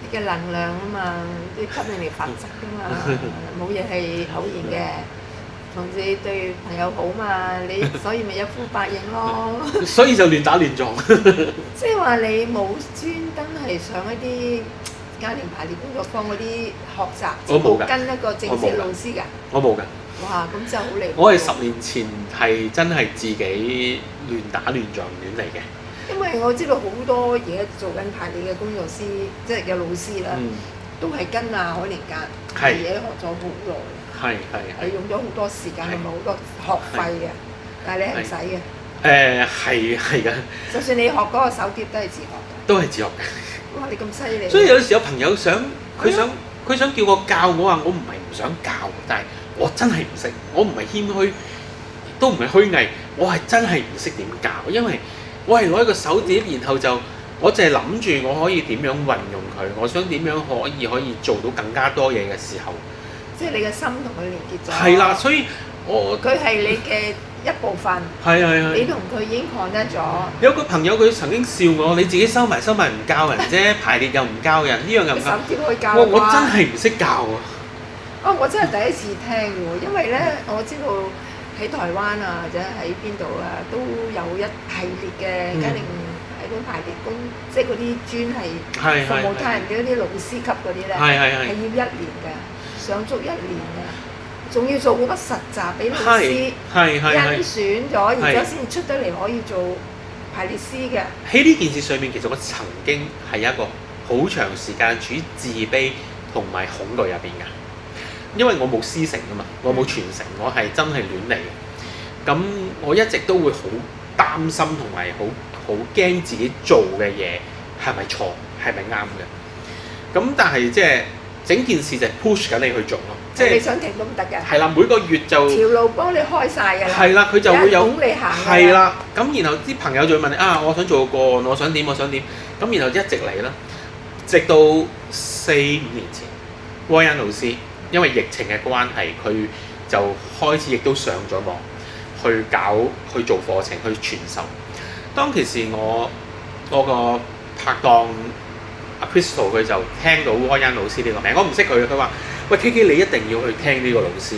嘅能量啊嘛，啲吸引力法則㗎嘛，冇嘢係偶然嘅。同時對朋友好嘛，你所以咪一呼百應咯。所以就亂打亂撞。即係話你冇專登係上一啲家庭排列工作坊嗰啲學習，我冇㗎，跟一個正式老師㗎。我冇㗎。哇！咁真係好離譜。我係10年前係真係自己亂打亂撞亂嚟嘅。因為我知道好多而家做緊排列嘅工作師，即係嘅老師啦，都係跟阿海寧格嘅嘢學咗好耐，係用咗好多時間同埋好多學費嘅，但係你係唔使嘅。係㗎。就算你學嗰個手碟都係自學嘅。都係自學嘅。哇！你咁犀利。所以有時有朋友佢想叫我教，我話我唔係唔想教，但係我真係唔識，我唔係謙虛，都唔係虛偽，我係真係唔識點教，因為我係攞一個手碟，然後就我淨係諗住我可以點樣運用佢，我想點樣可以做到更加多嘢嘅時候，即係你嘅心同佢連結咗。係啦，所以佢係你嘅一部分。係。你同佢已經 connect咗。有個朋友佢曾經笑我，你自己收埋唔教人啫，排列又唔教人，呢樣又唔教。手碟可以教我真係唔識教啊！我真係第一次聽喎，因為咧我知道喺台灣啊或者喺邊度啊都有一系列嘅家庭喺嗰排列工，即係嗰啲專係服務他人嘅嗰啲老師級嗰啲咧，係要1年嘅，上足1年嘅，仲要做好多實習俾老師甄選咗，然之後先出得嚟可以做排列師嘅。喺呢件事上面，其實我曾經係一個好長時間處於自卑同埋恐懼入邊㗎。因為我冇師承啊嘛，我冇傳承，我係真係亂嚟嘅。咁我一直都會好擔心同埋好驚自己做嘅嘢係咪錯，係咪啱嘅。咁但係即係整件事就係 push 緊你去做咯。即係你想停都唔得嘅。係啦，每個月就條路幫你開晒㗎啦。係啦，佢就會有拱你行。係啦，咁然後啲朋友就會問你啊，我想做個案，我想點。咁然後一直嚟啦，直到4-5年前，威恩老師。因為疫情嘅關係，佢就開始亦都上咗網去做課程去傳授。當其時我個拍檔阿 Crystal 佢就聽到威恩老師呢個名，我唔識佢，佢話：喂 KK 你一定要去聽呢個老師，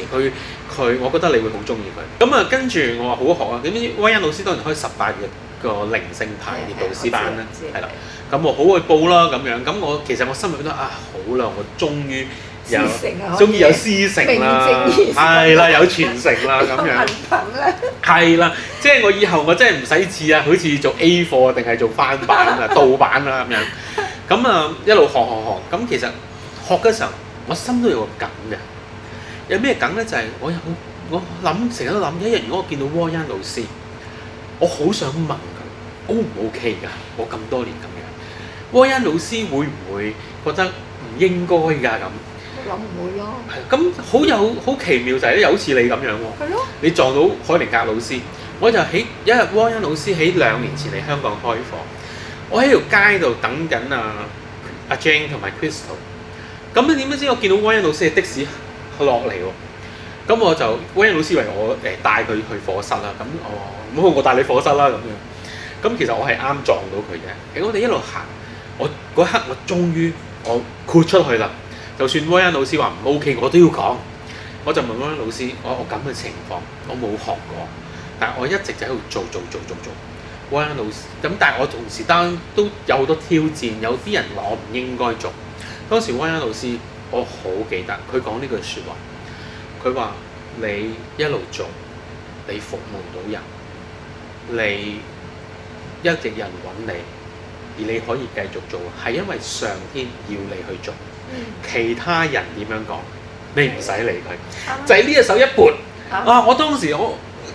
我覺得你會好中意佢。咁啊跟住我話好學啊，點知威恩老師當然開18日個靈性排列導師班啦，係啦。咁我好去報啦咁樣。咁其實我心入邊都好啦，我終於有師承啊，終於有師承啦，係啦，有傳承啦咁樣。憑咧，係啦，即係我以後我真係唔使似啊，好似做 A 貨定係做翻版啊、盜版啊咁樣。咁啊一路學，咁其實學嘅時候，我心都有個梗嘅。有咩梗咧？就係、我諗成日都諗，一日如果我見到窩恩老師，我好想問佢 O 唔 OK 㗎？我咁多年咁樣，窩恩老師會唔會覺得唔應該㗎咁？我諗唔會咯。係咁好奇妙就係咧，又好似你咁樣喎。係咯。你撞到海寧格老師，我就喺一日窩恩老師喺2年前嚟香港開課，我喺條街度等緊阿 Jane 同埋 Crystal。咁你點知我見到窩恩老師嘅的士落嚟喎？咁我就窩恩老師為我帶佢去課室啦。咁我帶你課室啦咁樣。咁其實我係啱撞到佢嘅。喺我哋一路行，我嗰刻我終於我豁出去啦。就算窩恩老師話唔 OK，我都要講。我就問窩恩老師：我咁嘅情況，我冇學過，但係我一直就喺度做。窩恩老師咁，但係我同時都有好多挑戰，有啲人話我唔應該做。當時窩恩老師，我好記得佢講呢句説話。佢話：你一路做，你服務到人，你一直有人揾你，而你可以繼續做，係因為上天要你去做。其他人點樣講，你唔使理佢，就係呢一手一撥。我當時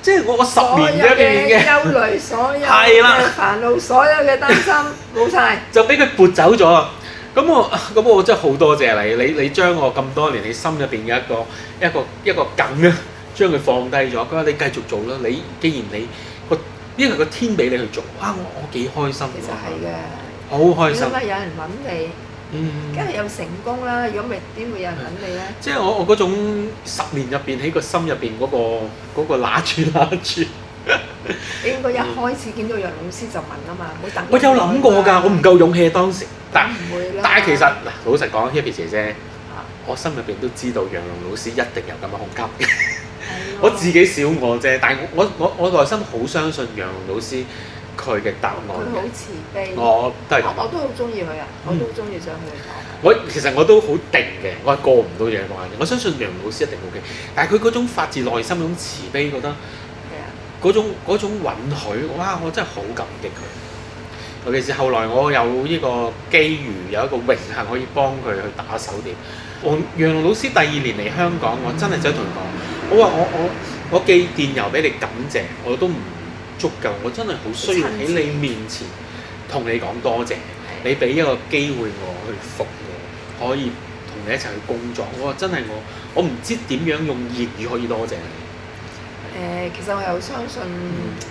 即係我10年入邊嘅憂慮，所有嘅煩惱，所有嘅擔心冇晒，就俾佢撥走咗。咁我真係好多謝你，你將我咁多年你心入邊嘅一個梗咧，將佢放低咗。佢話你繼續做啦，你既然你因為個天俾你去做，我幾開心。其實係嘅，好開心。因為有人揾你。梗係有成功啦！如果唔係點會有人揾你咧？即係我嗰種10年入邊喺個心入邊嗰個揦住。你應該一開始見到楊老師就問啊嘛，唔好等。我有諗過㗎，我唔夠勇氣當時。但係其實嗱，老實講 ，Happy 姐姐，我心入邊都知道楊龍老師一定有咁嘅胸襟。我自己小我啫，但係我內心好相信楊龍老師。佢嘅答案，佢好慈悲，我都係咁。我都好中意佢啊！我都好中意上佢堂。其實我都好定嘅，我係過唔到嘢關嘅。我相信楊老師一定 OK，但係佢嗰種發自內心嗰種慈悲，覺得嗰種允許，我真係好感激佢。尤其是後來我有呢個機遇，有一個榮幸可以幫佢去打手碟。楊老師第2年嚟香港，我真係想同佢講，我話我寄電郵俾你感謝，我都唔足夠，我真係好需要喺你面前同你講多謝，你俾一個機會我去服務，可以同你一齊去工作。我話真係我唔知點樣用言語可以多謝你。其實我又相信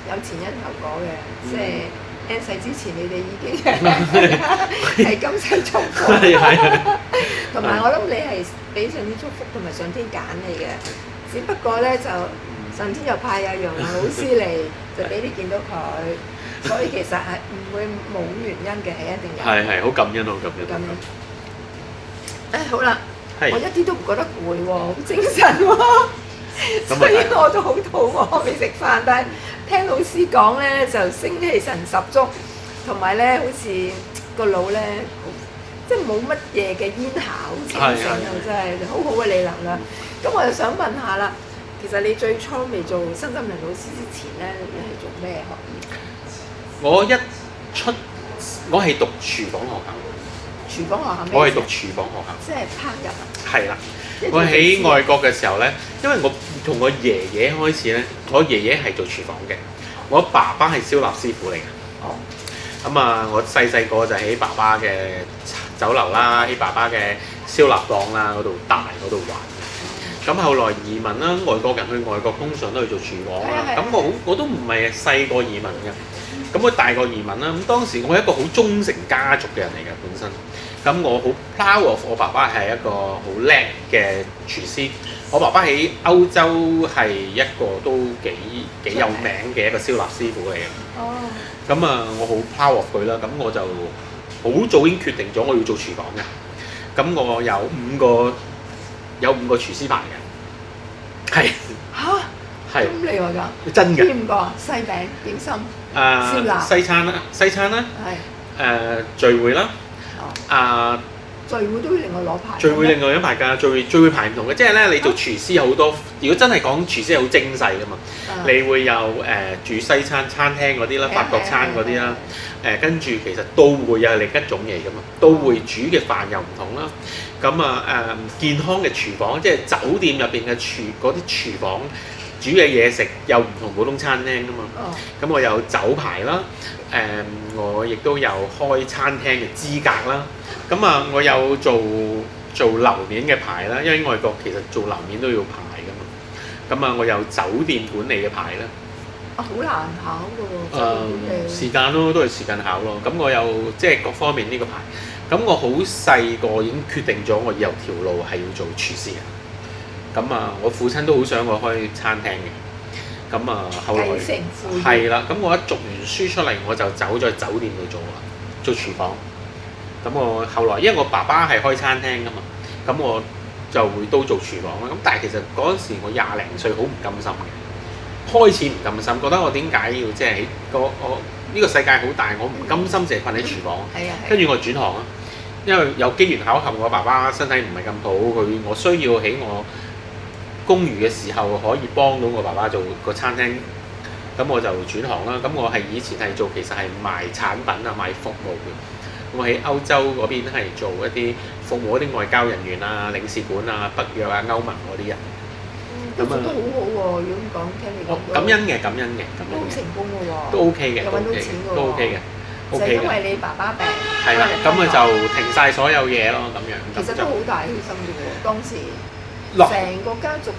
有前因後果嘅，即係 N 世之前你哋已經係今世做過，同埋我諗你係俾上天祝福同埋上天揀你嘅，只不過咧就。上天又派阿楊老師嚟，就俾你見到佢，所以其實係唔會冇原因嘅，係一定有。係好感恩，好感恩。好啦，我一啲都唔覺得攰喎，好精神喎，所以我都好肚餓，未食飯，但係聽老師講咧就精氣神十足，同埋咧好似個腦咧即係冇乜嘢嘅煙霞，好清醒啊！真係好好嘅你能量。咁我就想問下啦。其實你最初未做身心靈老師之前咧，你係做咩學業？我係讀廚房學校。廚房學校咩？我係讀廚房學校。即係烹飪啊？係啦。我喺外國嘅時候咧，因為我同我爺爺開始咧，我爺爺係做廚房嘅，我爸爸係燒臘師傅嚟嘅。哦。咁我細個就喺爸爸嘅酒樓啦，喺爸爸嘅燒臘檔啦嗰度嗰度玩。咁後來移民啦，外國人去外國通常都去做廚房啦。咁我都唔係細個移民嘅，咁我大個移民啦。咁當時我係一個好忠誠家族嘅人嚟嘅本身。咁我好 proud of 我爸爸係一個好叻嘅廚師。我爸爸喺歐洲係一個都幾有名嘅一個燒臘師傅嚟嘅。哦。咁我好 proud of 佢啦。咁我就好早已經決定咗我要做廚房嘅。咁我有5個廚師牌嘅，係嚇，係咁厲害㗎，真嘅。邊5個？西餅、點心、燒臘、西餐啦，係聚會啦，聚會都要另外攞牌。聚會另外一排㗎，聚會排唔同嘅，即係咧你做廚師有好多，如果真係講廚師係好精細㗎嘛，你會有煮西餐餐廳嗰啲啦，法國餐嗰啲啦，跟住其實都會有另一種嘢㗎嘛，都會煮嘅飯又唔同啦。咁健康嘅廚房，即係酒店入邊嘅嗰啲廚房煮嘅嘢食又唔同普通餐廳㗎嘛。咁我有酒牌啦，我亦都有開餐廳嘅資格啦。咁我有做樓面嘅牌啦，因為外國其實做樓面都要牌㗎嘛。我有酒店管理嘅牌啦。好難考㗎喎，時間咯，都係時間考咯。咁我有即係各方面呢個牌。咁我好細個已經決定咗，我以後條路係要做廚師嘅。我父親都好想我開餐廳嘅。後來係啦。咁我一讀完書出嚟，我就走咗去酒店度做廚房。咁我後來因為我爸爸係開餐廳㗎嘛，咁我就會都做廚房啦。咁但係其實嗰陣時我20零歲，好唔甘心嘅。開始唔甘心，覺得我點解要即係我呢個世界好大，我唔甘心淨係困喺廚房。跟住我轉行啦，因為有機緣巧合，我爸爸身體唔係咁好，我需要喺我公餘嘅時候可以幫到我爸爸做個餐廳，咁我就轉行啦。咁我係以前係做其實係賣產品啊，賣服務嘅。我喺歐洲嗰邊係做一啲服務嗰啲外交人員啊、領事館啊、北約啊、歐盟嗰啲人。都做得好好喎！如果咁講，聽你講感恩嘅，都好成功嘅喎，都 OK 嘅，又揾到錢嘅喎，都 OK 嘅，就係因為你爸爸病，係啦，咁就停晒所有嘢咯，咁樣。其實都好大犧牲嘅喎，當時成個家族。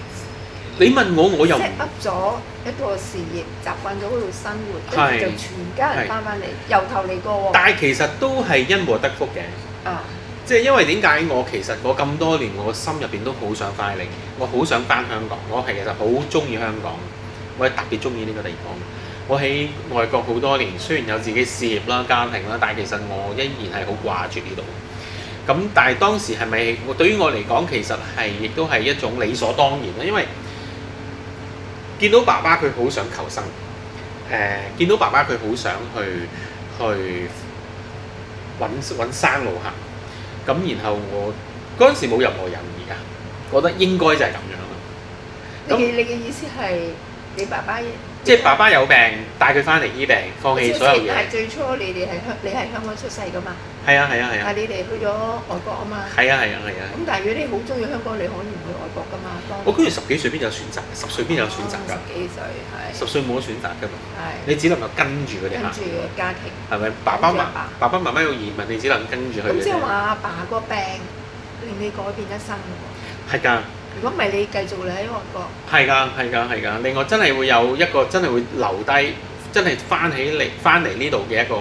你問我又 set up 咗一個事業，習慣咗嗰度生活，跟住就全家人翻嚟，由頭嚟過喎。但係其實都係因禍得福嘅。即係因為點解其實我咁多年，我心入邊都好想翻嚟，我好想翻香港，我係其實好中意香港，我係特別中意呢個地方。我喺外國好多年，雖然有自己事業啦、家庭啦，但係其實我依然係好掛住呢度。咁但係當時係咪對於我嚟講，其實係亦都係一種理所當然啦，因為見到爸爸佢好想求生，見到爸爸佢好想去揾生路行。咁然後我嗰陣時冇任何猶豫㗎，覺得應該就係咁樣啦。你嘅意思係你爸爸即係爸爸有病，帶佢翻嚟醫病，放棄所有嘢。但係最初你係香港出世㗎嘛？係啊。但係你哋去咗外國啊嘛？係啊。咁但係如果你好中意香港，你可以唔去外國㗎嘛？我居然10幾歲邊有選擇？10歲邊有選擇㗎？10幾歲係。10歲冇得選擇㗎嘛？係。你只能夠跟住佢哋行。跟住家庭。係咪？爸爸媽媽要移民，你只能跟住佢哋。咁即係話阿爸個病令你改變一生喎。係㗎。如果唔係你繼續你喺外國，係㗎。另外真係會有一個真係會留低，真係翻嚟呢度嘅一個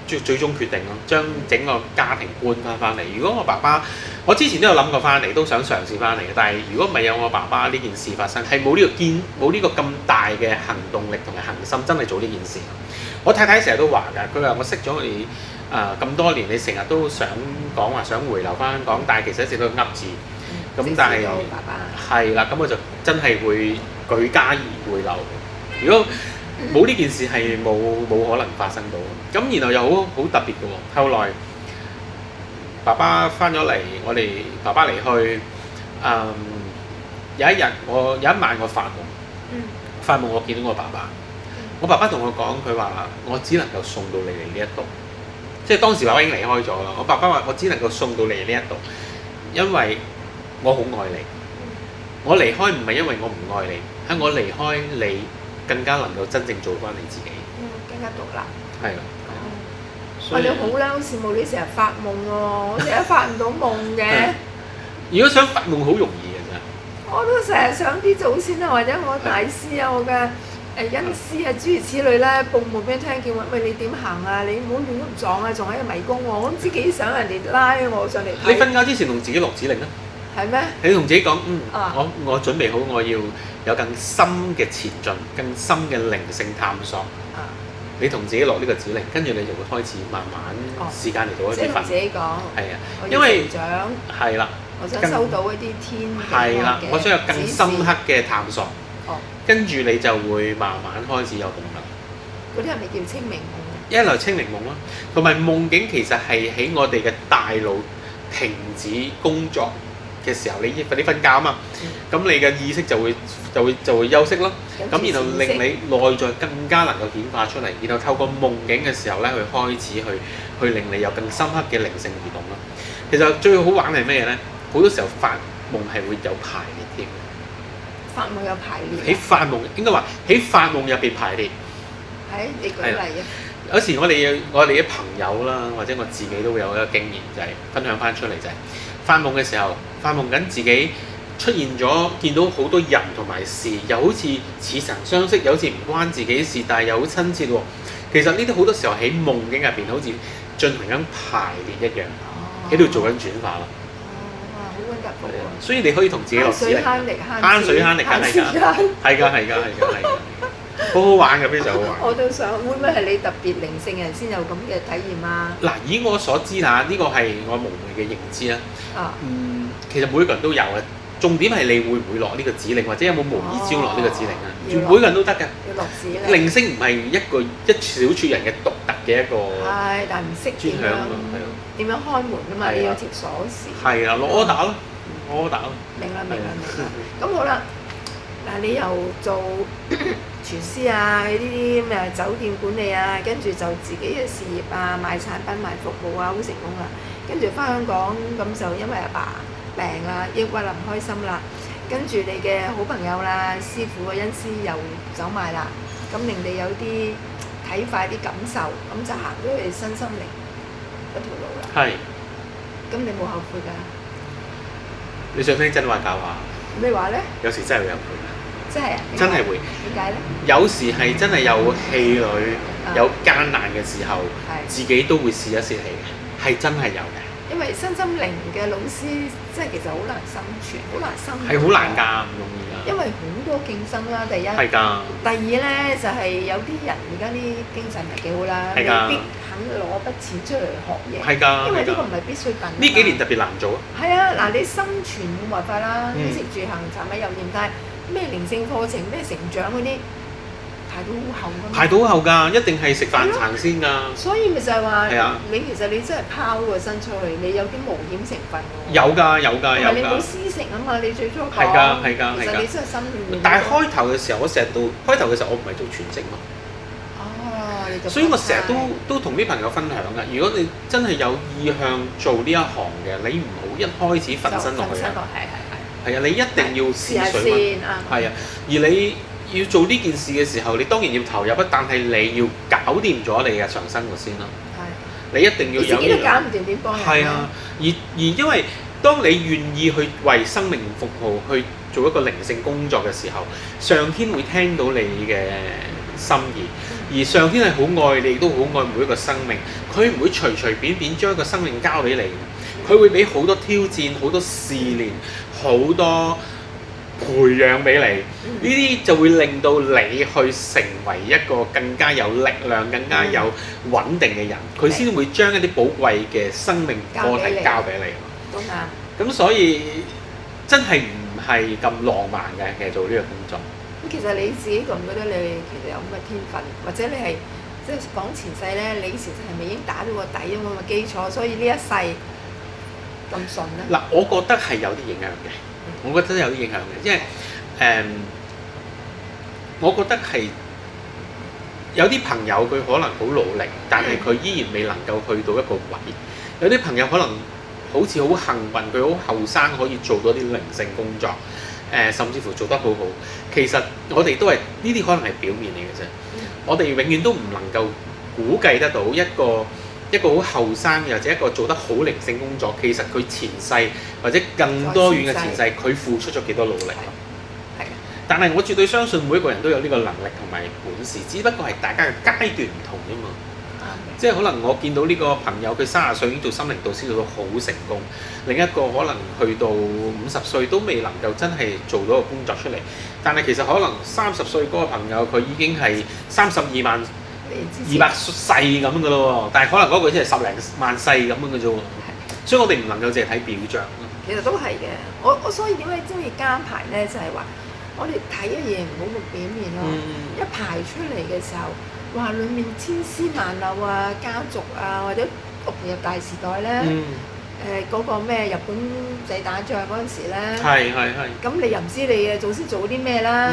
最終決定咯，將整個家庭搬翻嚟。如果我爸爸，我之前都有諗過翻嚟，都想嘗試翻嚟嘅。但係如果唔係有我爸爸呢件事發生，係冇呢個咁大嘅行動力同埋恒心，真係做呢件事。我太太成日都話㗎，佢話我識咗你咁多年，你成日都想講話想回流翻香港，但係其實一直都噏字。咁但係係啦，咁我就真係會舉家而回流。如果冇呢件事係冇可能發生到。咁然後又好特別嘅喎。後來爸爸翻咗嚟，我哋爸爸離去。有一晚我發夢我見到我爸爸。我爸爸同我講，佢話我只能夠送到你嚟呢一度。即係當時爸爸已經離開咗啦。我爸爸話我只能夠送到你嚟呢一度，因為我好愛你，我離開唔係因為我唔愛你，係我離開你更加能夠真正做翻你自己，更加獨立。係啦。你好啦，好羨慕你成日發夢喎，我成日發唔到夢嘅。如果想發夢好容易嘅啫。我都成日想啲祖先啊，或者我大師啊，我嘅恩師啊，諸如此類咧，報夢俾人聽，叫我喂你點行啊？你唔好亂咁撞啊，撞喺個迷宮喎！我唔知幾想人哋拉我上嚟睇。你瞓覺之前同自己落指令啊？係咩？你同自己講，我準備好，我要有更深嘅前進，更深嘅靈性探索。你同自己落呢個指令，跟住你就會開始慢慢時間嚟到一啲瞓。自己講。係啊，因為長係啦，我想收到一啲天係啦，我想有更深刻嘅探索。跟住你就會慢慢開始有動力。嗰啲係咪叫清明夢？一來清明夢啦，同埋夢境其實係喺我哋嘅大腦停止工作嘅時候，你瞓覺啊嘛，咁你嘅意識就會休息咯。咁然後令你內在更加能夠顯化出嚟，然後透過夢境嘅時候咧，去開始去令你有更深刻嘅靈性移動咯。其實最好玩係咩咧？好多時候發夢係會有排列添。發夢有排列。喺發夢應該話喺發夢入邊排列。係，你舉例啊！有時我哋啲朋友啦，或者我自己都會有一個經驗，就係分享翻出嚟，就係發夢嘅時候，發夢緊自己出現咗，見到好多人同埋事，又好似似曾相識，又好似唔關自己事，但係又好親切喎。其實呢啲好多時候喺夢境入邊，好似進行緊排列一樣，喺度做緊轉化咯。哇！好溫特步喎。所以你可以同自己落指令，慳水慳力，梗係㗎，係㗎。好好玩嘅，非常好玩。我都想，會唔會係你特別靈性人先有咁嘅體驗啊？嗱，以我所知啦，呢個係我無昧嘅認知啦。其實每個人都有嘅，重點係你會唔會落呢個指令，或者有冇無意之中落呢個指令啊？每個人都得嘅。要落指令。靈性唔係一小撮人嘅獨特嘅一個。係，但係唔識點樣開門㗎嘛？你有條鎖匙。係啊，攞 order 咯，攞 order 咯。明啦。咁好啦。嗱，你又做廚師啊，呢啲咩酒店管理啊，跟住就自己嘅事業啊，賣產品賣服務啊，好成功啦。跟住翻香港咁就因為阿爸病啦，抑鬱啦，唔開心啦。跟住你嘅好朋友啦，師傅嘅恩師又走埋啦，咁令你有啲睇法、啲感受，咁就行咗去身心靈嗰條路啦。係。咁你冇後悔㗎？你想聽真話假話？咩話咧？有時真係會有悔。真係會。點解咧？有時係真係有氣餒、有艱難嘅時候，自己都會泄一泄氣嘅，係真係有嘅。因為身心靈嘅老師，即係其實好難生存，好難生存。係好難㗎，唔容易㗎。因為好多競爭啦，第一。係㗎。第二咧就係有啲人而家啲經濟唔係幾好啦，未必肯攞筆錢出嚟學嘢。係㗎。因為呢個唔係必需品。呢幾年特別難做。係啊，嗱，你生存冇辦法啦，衣食住行柴米油鹽，但係咩靈性課程、咩成長嗰啲排到好後㗎嘛？排到好後㗎，一定係食飯撐先㗎。所以咪就係話，你其實你真係拋個身出去，你有啲冒險成分㗎。有㗎。同埋你冇師承啊嘛，你最初講。係㗎。其實你真係心軟。但係開頭嘅時候，我唔係做全職嘛。哦，你就。所以我成日都同啲朋友分享㗎。如果你真係有意向做呢一行嘅，你唔好一開始瞓身落去啊。係啊，你一定要試水溫。係啊，而你要做呢件事嘅時候，你當然要投入啊，但係你要搞掂咗你嘅日常生活先咯。係。你一定要有。你自己都搞唔掂點幫人？係啊，而因為當你願意去為生命服務，去做一個靈性工作嘅時候，上天會聽到你嘅心意，而上天係好愛你，亦都好愛每一個生命，佢唔會隨隨便便將一個生命交俾你。佢會俾好多挑戰、好多試煉、好多培養俾你，呢啲就會令到你去成為一個更加有力量、更加有穩定嘅人。佢先會將一啲寶貴嘅生命課題交俾你。都啱。咁所以真係唔係咁浪漫嘅，其實做呢個工作。咁其實你自己覺唔覺得你其實有咁嘅天分，或者你係即係講前世咧？你以前係咪已經打咗個底咁嘅基礎，所以呢一世咁順咧？嗱，我覺得係有啲影響嘅。我覺得有啲影響嘅，因為我覺得係有啲朋友佢可能好努力，但係佢依然未能夠去到一個位。有啲朋友可能好似好幸運，佢好後生可以做到啲靈性工作，甚至乎做得好好。其實我哋都係呢啲可能係表面嚟嘅啫。我哋永遠都唔能夠估計得到一個好後生，或者一個做得好靈性工作，其實佢前世或者更多遠嘅前世，佢付出咗幾多努力。係。但係我絕對相信每一個人都有呢個能力同埋本事，只不過係大家嘅階段唔同啫嘛。即係可能我見到呢個朋友，佢30歲已經做心靈導師做到好成功，另一個可能去到50歲都未能夠真係做到個工作出嚟。但係其實可能30歲嗰個朋友，佢已經係32萬200世咁嘅咯喎，但係可能嗰個真係10零萬世咁樣嘅啫喎，所以我哋唔能夠淨係睇表象。其實都係嘅，我所以點解中意加排咧，就係話我哋睇嘅嘢唔好咁表面咯。一排出嚟嘅時候，哇！裡面千絲萬縷啊，家族啊，或者屋企入大時代咧，嗰個咩日本仔打仗嗰陣時咧，係，咁你又唔知你嘅祖先做啲咩啦，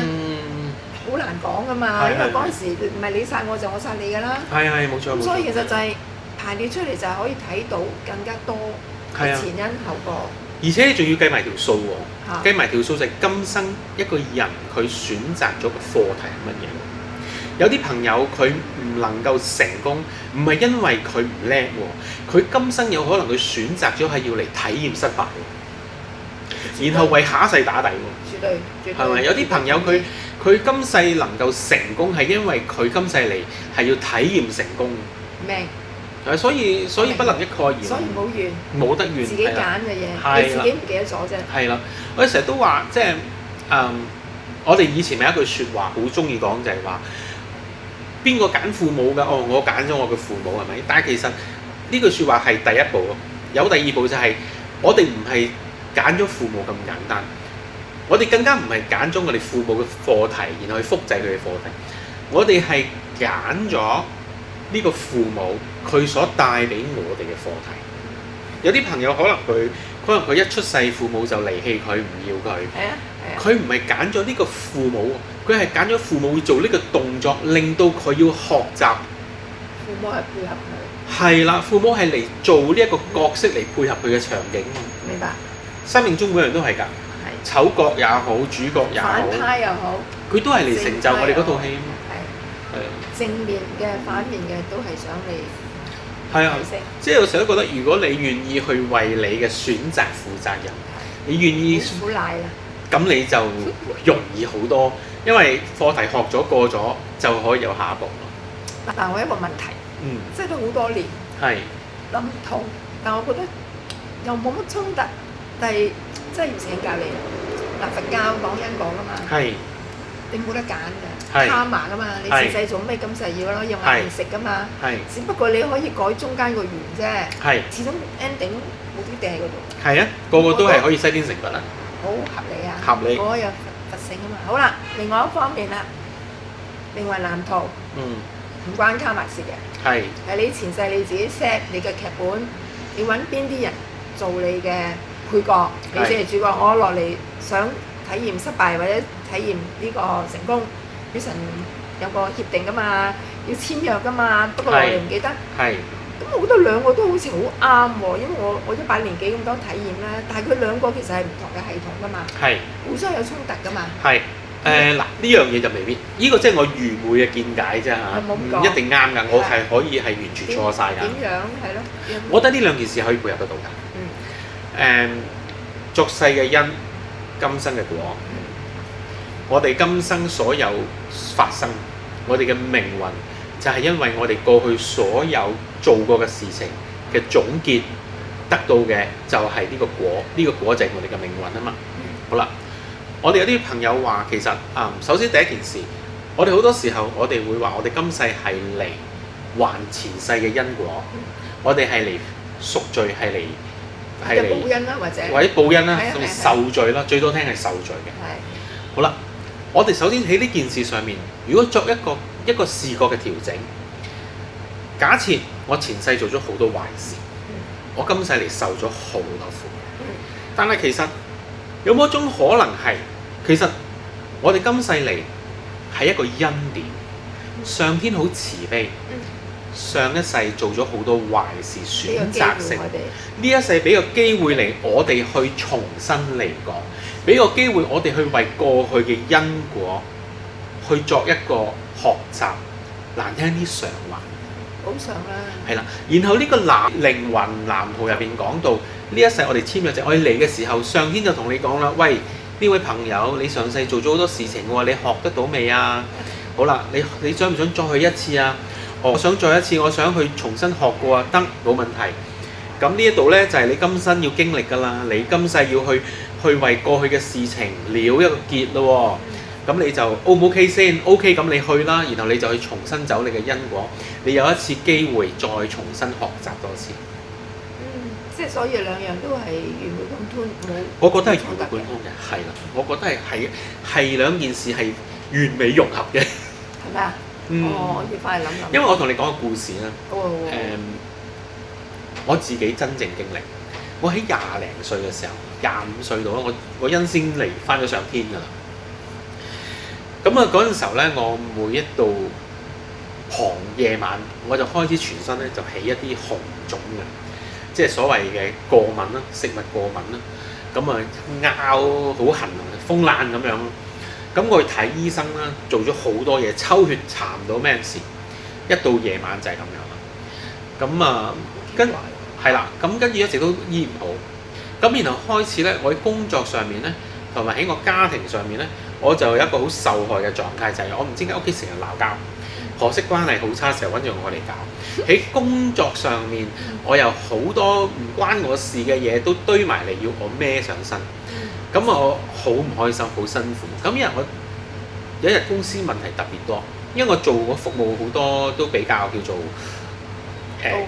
好難講噶嘛，因為嗰陣時唔係你殺我就我殺你噶啦，係冇錯。咁所以其實就係排列出嚟就係可以睇到更加多嘅前因後果。而且你仲要計埋條數喎，計埋條數就係今生一個人佢選擇咗個課題係乜嘢。有啲朋友佢唔能夠成功，唔係因為佢唔叻喎，佢今生有可能佢選擇咗係要嚟體驗失敗，然後為下一世打底喎。絕對係咪？有啲朋友佢今世能夠成功係因為佢今世嚟係要體驗成功。命。所以不能一概而論。所以冇怨。冇得怨。自己揀嘅嘢，你自己唔記得咗啫。係啦，我哋成日都話即係我哋以前咪有一句説話好中意講就係話。邊個揀父母㗎？哦，我揀咗我嘅父母係咪？但係其實呢句説話係第一步咯，有第二步就係我哋唔係揀咗父母咁簡單，我哋更加唔係揀咗我哋父母嘅課題，然後去複製佢嘅課題，我哋係揀咗呢個父母佢所帶俾我哋嘅課題。有啲朋友可能佢一出世父母就離棄佢，唔要佢。佢唔係揀咗呢個父母，佢係揀咗父母會做呢個動作，令到佢要學習。父母係配合佢。係啦，父母係嚟做呢一個角色嚟配合佢嘅場景。明白。生命中每樣都係㗎，丑角也好，主角也好，反派又好，佢都係嚟成就我哋嗰套戲。係。正面嘅、反面嘅都係想你。係啊，即係我成日都覺得，如果你願意去為你嘅選擇負責任，你願意唔好賴啦。咁你就容易好多，因為課題學咗過咗就可以有下一步咯。嗱，我有一個問題，即係都好多年，諗唔通，但我覺得又冇乜衝突，但係真係要請教你。嗱，佛教講因果㗎嘛，你冇得揀㗎，卡麻㗎嘛，你前世做咩今世要咯，用眼食㗎嘛，只不過你可以改中間個緣啫，始終 ending 冇啲掟喺嗰度。係啊，個個都係可以西天成佛啦。好合理啊！合理，嗰個有佛性啊嘛。好啦，另外一方面啦，命運藍圖，唔關卡埋事嘅。係你前世你自己 set 你嘅劇本，你揾邊啲人做你嘅配角，你先係主角。我落嚟想體驗失敗或者體驗呢個成功，與神有個協定㗎嘛，要簽約㗎嘛。不過我哋唔記得。係。咁我覺得兩個都好似好啱喎，因為我100年幾咁多體驗啦，但係佢兩個其實係唔同嘅系統㗎嘛，互相有衝突㗎嘛。係嗱，呢樣嘢就未必，呢個即係我愚昧嘅見解啫嚇，唔一定啱㗎，我係可以係完全錯晒㗎。點樣係咯？我覺得呢兩件事可以配合得到㗎。作世嘅因，今生嘅果。我哋今生所有發生，我哋嘅命運。就係因為我哋過去所有做過嘅事情嘅總結，得到嘅就係呢個果，呢個果就係我哋嘅命運啊嘛。好啦，我哋有啲朋友話其實首先第一件事，我哋好多時候我哋會話我哋今世係嚟還前世嘅因果，我哋係嚟贖罪，係嚟報恩啦，或者報恩啦，受罪啦，最多聽係受罪嘅。好啦，我哋首先喺呢件事上面，如果作一個視覺嘅調整，假設我前世做咗好多壞事，我今世嚟受咗好多苦，但係其實有冇一種可能係，其實我哋今世嚟係一個恩典，上天好慈悲，上一世做咗好多壞事，選擇性呢一世俾個機會嚟我哋去重新嚟過，俾個機會我哋去為過去嘅因果去作一個學習，難聽啲償還，好償啦。係啦，然後呢個靈魂藍圖入邊講到，呢一世我哋簽咗隻，我哋嚟嘅時候，上天就同你講啦，喂，呢位朋友，你上世做咗好多事情喎，你學得到未啊？好啦，你想唔想再去一次啊？我想再一次，我想去重新學過啊，得，冇問題。咁呢一度呢，就係你今生要經歷㗎啦，你今世要去為過去嘅事情了一個結咯喎。咁你就 O 唔 OK 先 ？OK， 咁你去啦，然後你就去重新走你嘅因果，你有一次機會再重新學習多次。即係所以兩樣都係圓滿貫通，我覺得係圓滿貫通嘅，係啦，我覺得係兩件事係完美融合嘅。係咪啊？我要翻去諗諗。因為我同你講個故事啦。我自己真正經歷，我喺廿零歲嘅時候，25歲到啦，我恩先嚟翻咗上天㗎啦。咁啊嗰陣時候咧，我每一到夜晚我就開始全身咧就起一啲紅腫嘅，即係所謂嘅過敏啦，食物過敏啦。咁啊拗好痕，風爛咁樣。咁我去睇醫生啦，做咗好多嘢，抽血查唔到咩事。一到夜晚就係咁樣啦。咁啊係啦，咁跟住一直都醫唔好。咁然後開始咧，我喺工作上面咧，同埋喺我家庭上面咧，我就有一個好受害嘅狀態，就係我唔知點解屋企成日鬧交。婆媳關係好差，成日揾住我嚟搞。喺工作上面，我有好多唔關我事嘅嘢都堆埋嚟要我孭上身，咁我好唔開心，好辛苦。咁有一日公司問題特別多，因為我做個服務好多都比較叫做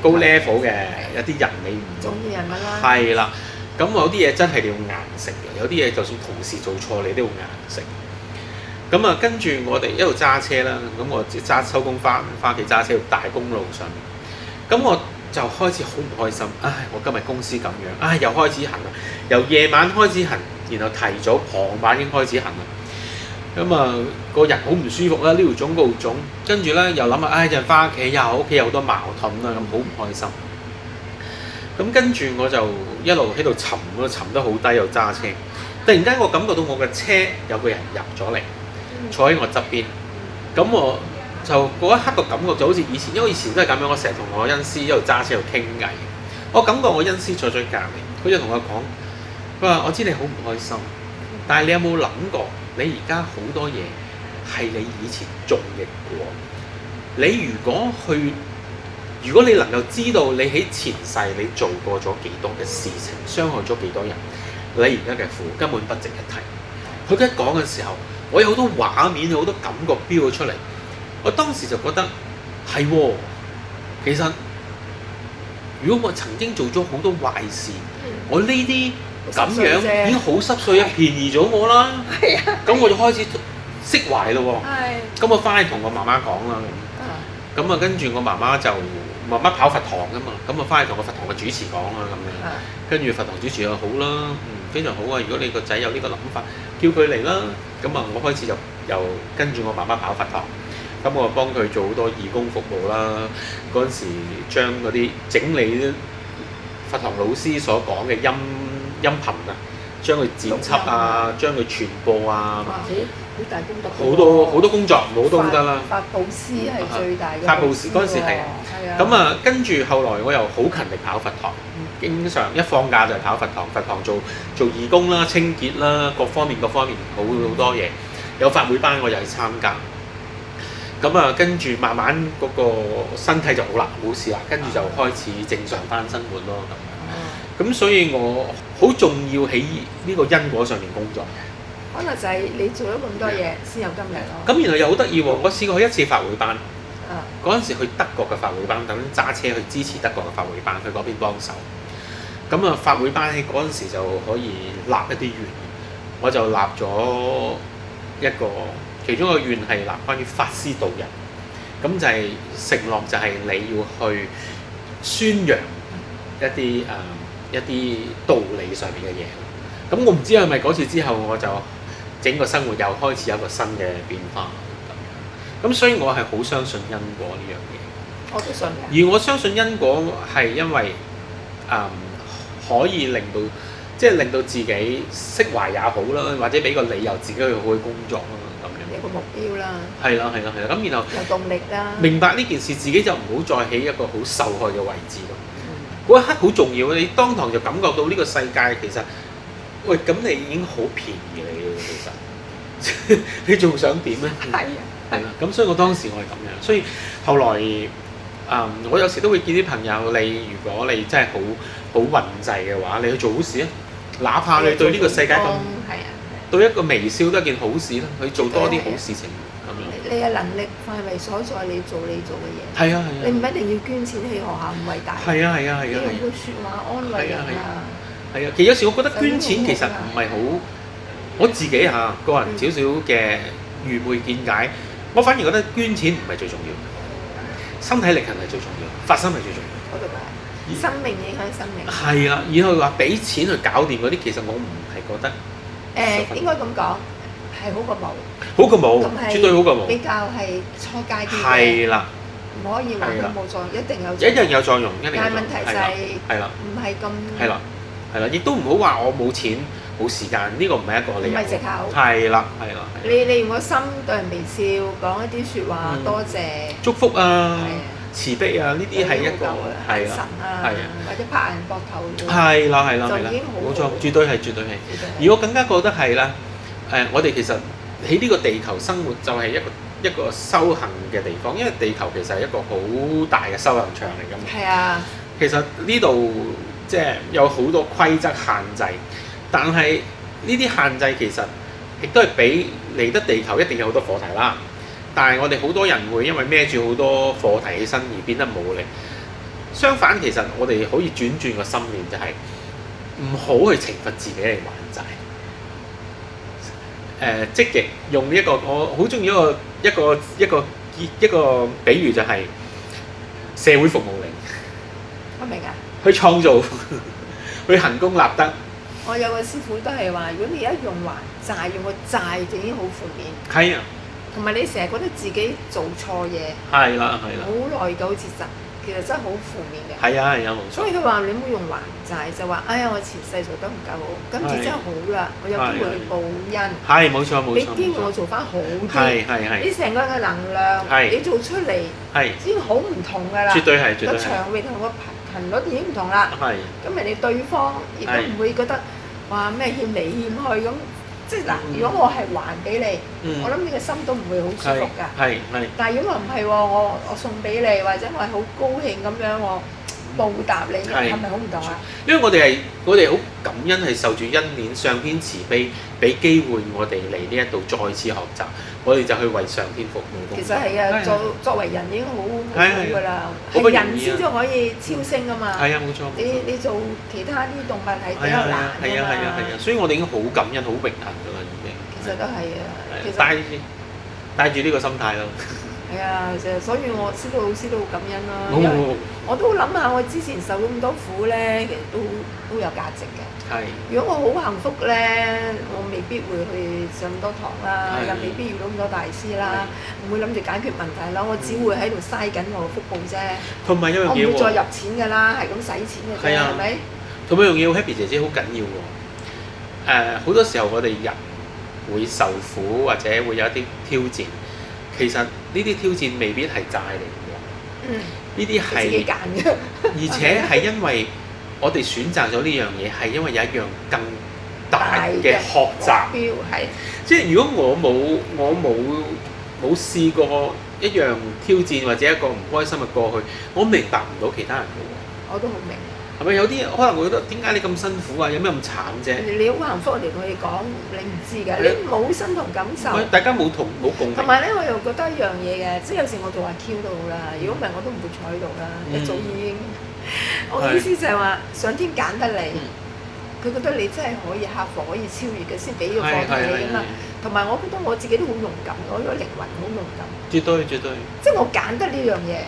高 level 嘅，有啲人你唔重要人物啦。係啦，咁有啲嘢真係你要硬食嘅，有啲嘢就算同事做錯你都要硬食。咁啊，跟住我哋一路揸車啦，咁我收工翻屋企揸車去大公路上面，咁我就開始好唔開心。唉，我今日公司咁樣，唉，又開始痕啦，由夜晚開始痕，然後提早傍晚已經開始痕啦。咁啊，個人好唔舒服啦，呢條腫嗰度腫，跟住咧又諗下，唉，就翻屋企又屋企有好多矛盾啦，咁好唔開心。咁跟住我就一路喺度沉得好低，又揸車。突然間我感覺到我嘅車有個人入咗嚟。坐喺我側邊，咁我就嗰一刻個感覺就好似以前，因為以前都係咁樣，我成日同我恩師一路揸車喺度傾偈。我感覺我恩師坐咗隔離，佢就同我講：佢話我知你好唔開心，但係你有冇諗過，你而家好多嘢係你以前做嘅過。你如果你能夠知道你喺前世你做過咗幾多嘅事情，傷害咗幾多人，你而家嘅苦根本不值一提。佢一講嘅時候，我有好多畫面，好多感覺飆咗出嚟。我當時就覺得係喎，其實如果我曾經做咗好多壞事，我呢啲咁樣已經好濕碎啊，便宜咗我啦。咁我就開始釋懷咯喎。咁我翻去同我媽媽講啦。咁啊，跟住我媽媽跑佛堂噶嘛，咁我翻去同個佛堂嘅主持講啦咁樣。跟住佛堂主持又好啦，非常好啊！如果你個仔有呢個諗法，叫佢嚟啦。咁啊，我開始就又跟住我媽媽跑佛堂，咁我幫佢做好多義工服務啦。嗰陣時將嗰啲整理啲佛堂老師所講嘅音頻啊，將佢剪輯啊，將佢傳播啊。好大功德。好多工作，好多功德啦。發佈師係最大嘅。發佈師嗰陣時係。咁啊，跟住後來我又好勤力跑佛堂，經常一放假就係跑佛堂做義工啦、清潔啦，各方面好多嘢。有法會班我又去參加。咁啊，跟住慢慢嗰個身體就好啦，冇事啦，跟住就開始正常翻生活咯咁樣。咁所以我好重要喺呢個因果上面工作嘅。可能就係你做咗咁多嘢先有今日咯。咁然後又好得意喎，我試過去一次法會班。嗰陣時去德國嘅法會班，等揸車去支持德國嘅法會班，去嗰邊幫手。咁啊，法會班喺嗰陣時就可以立一啲願，我就立咗一個，其中一個願係立關於法師導人。咁就係承諾，就係你要去宣揚一啲道理上面嘅嘢。咁我唔知係咪嗰次之後，我就整個生活又開始有一個新嘅變化。咁所以我係好相信因果呢樣嘢。我都信嘅。而我相信因果係因為可以令到自己釋懷也好啦，或者俾個理由自己去好去工作啦咁樣。有個目標啦。係啦。咁然後有動力啦。明白呢件事，自己就唔好再喺一個好受害嘅位置咯。嗰一刻好重要，你當堂就感覺到呢個世界其實，喂，咁你已經好便宜你咯，其實你仲想點咧？係啦，咁所以我當時我係咁樣，所以後來我有時都會見啲朋友，如果你真係好運滯嘅話，你去做好事啊，哪怕你對呢個世界咁，對一個微笑都係件好事啦，去做多啲好事情咁樣。你嘅能力範圍所在，你做嘅嘢。係啊。你唔一定要捐錢去學校咁偉大。係啊。用句説話安慰人啊。係啊，其實有時我覺得捐錢其實唔係好，我自己個人少少嘅愚昧見解。我反而覺得捐錢唔係最重要，身體力行係最重要，發心係最重要。我都覺得。生命影響生命。係啦，然後話俾錢去搞掂嗰啲，其實我唔係覺得應該咁講，係好過冇。好過冇，咁係絕對好過冇。比較係初階啲嘅，係啦，唔可以話佢冇作用，一定有作一用。樣有作用，一定有但係作用。問題就係係啦，唔係咁。係啦，係啦，亦都唔好話我冇錢冇時間，呢個唔係一個理由。唔係藉口。係啦，係啦。你用個心對人微笑，講一啲説話，多謝、祝福啊係啊、慈悲啊，呢啲係一個係神啦，啊，係啊，或者拍人膊頭。係啦，係啦，係啦就已經好，冇錯，絕對係，絕對係。而我更加覺得係啦，我哋其實喺呢個地球生活就係一個修行嘅地方，因為地球其實係一個好大嘅修行場嚟㗎嘛。係啊，其實呢度即係有好多規則限制，但係呢啲限制其實亦都係俾嚟得地球一定有好多課題啦。但係我哋好多人會因為孭住好多課題起身而變得冇力。相反，其實我哋可以轉個心念，就係唔好去懲罰自己嚟還債。積極用呢一個，我好中意一個比喻就係社會服務令。我明啊。去創造，去行功立德。我有個師傅都係話，如果你一用還債，用個債就已經好負面。係啊。同埋你成日覺得自己做錯嘢。係啦，係啦。好內疚，好似其實真係好負面嘅。係啊，係啊，冇錯。所以佢話你唔好用還債，就話哎呀我前世做得唔夠好，今次真係好啦，我有機會去報恩。係冇錯冇錯。俾機會我做翻好啲。係。你成個人嘅能量，你做出嚟已經好唔同㗎啦。絕對係，絕對係。個場域同個頻率已經唔同啦。係。咁人哋對方亦都唔會覺得話咩欠嚟欠去咁。即係嗱，如果我係還俾你，我諗你嘅心都唔會好舒服㗎。係。但係如果我唔係喎，我送俾你，或者我係好高興咁樣我報答你，係咪好唔同啊？因為我哋好感恩係受住恩典，上天慈悲，俾機會我哋嚟呢一度再次學習，我哋就去為上天服務。其實係啊，作為人已經好㗎啦，係人先至可以超升㗎嘛。係啊，冇錯。你做其他啲動物係比較難㗎嘛。所以我哋已經好感恩、好榮幸㗎啦，已經。其實都係啊。其實帶住呢個心態咯。係啊，所以我師傅老師都好感恩啦。我都諗下，我之前受咁多苦咧，其實都有價值嘅。係。如果我好幸福咧，我未必會去上咁多堂啦，又未必遇到咁多大師啦，唔會諗住解決問題啦，我只會喺度嘥緊我福報啫。同埋一樣嘢喎，我唔會再入錢㗎啦，係咁使錢嘅啫，係咪？同埋一樣嘢，Happy 姐姐好緊要喎。好多時候我哋人會受苦或者會有一啲挑戰，其實呢啲挑戰未必係債嚟嘅。呢啲係自己揀嘅，而且係因為我哋選擇咗呢樣嘢，係因為有一樣更大嘅學習。係，即係如果我冇試過一樣挑戰或者一個唔開心嘅過去，我明白唔到其他人嘅喎。我都好明。係咪有啲可能會覺得點解你咁辛苦啊？有咩咁慘啫？你好幸福嚟同你講，你唔知㗎，你冇身同感受。大家冇共鳴。同埋咧，我又覺得一樣嘢嘅，即係有時我做阿 Q 都好啦，如果唔係我都唔會坐喺度啦，一早已經。我意思就係話，上天揀得你，佢覺得你真係可以克服、可以超越嘅，先俾個課題你㗎嘛。同埋我覺得我自己都好勇敢，我個靈魂好勇敢。絕對。即係我揀得呢樣嘢。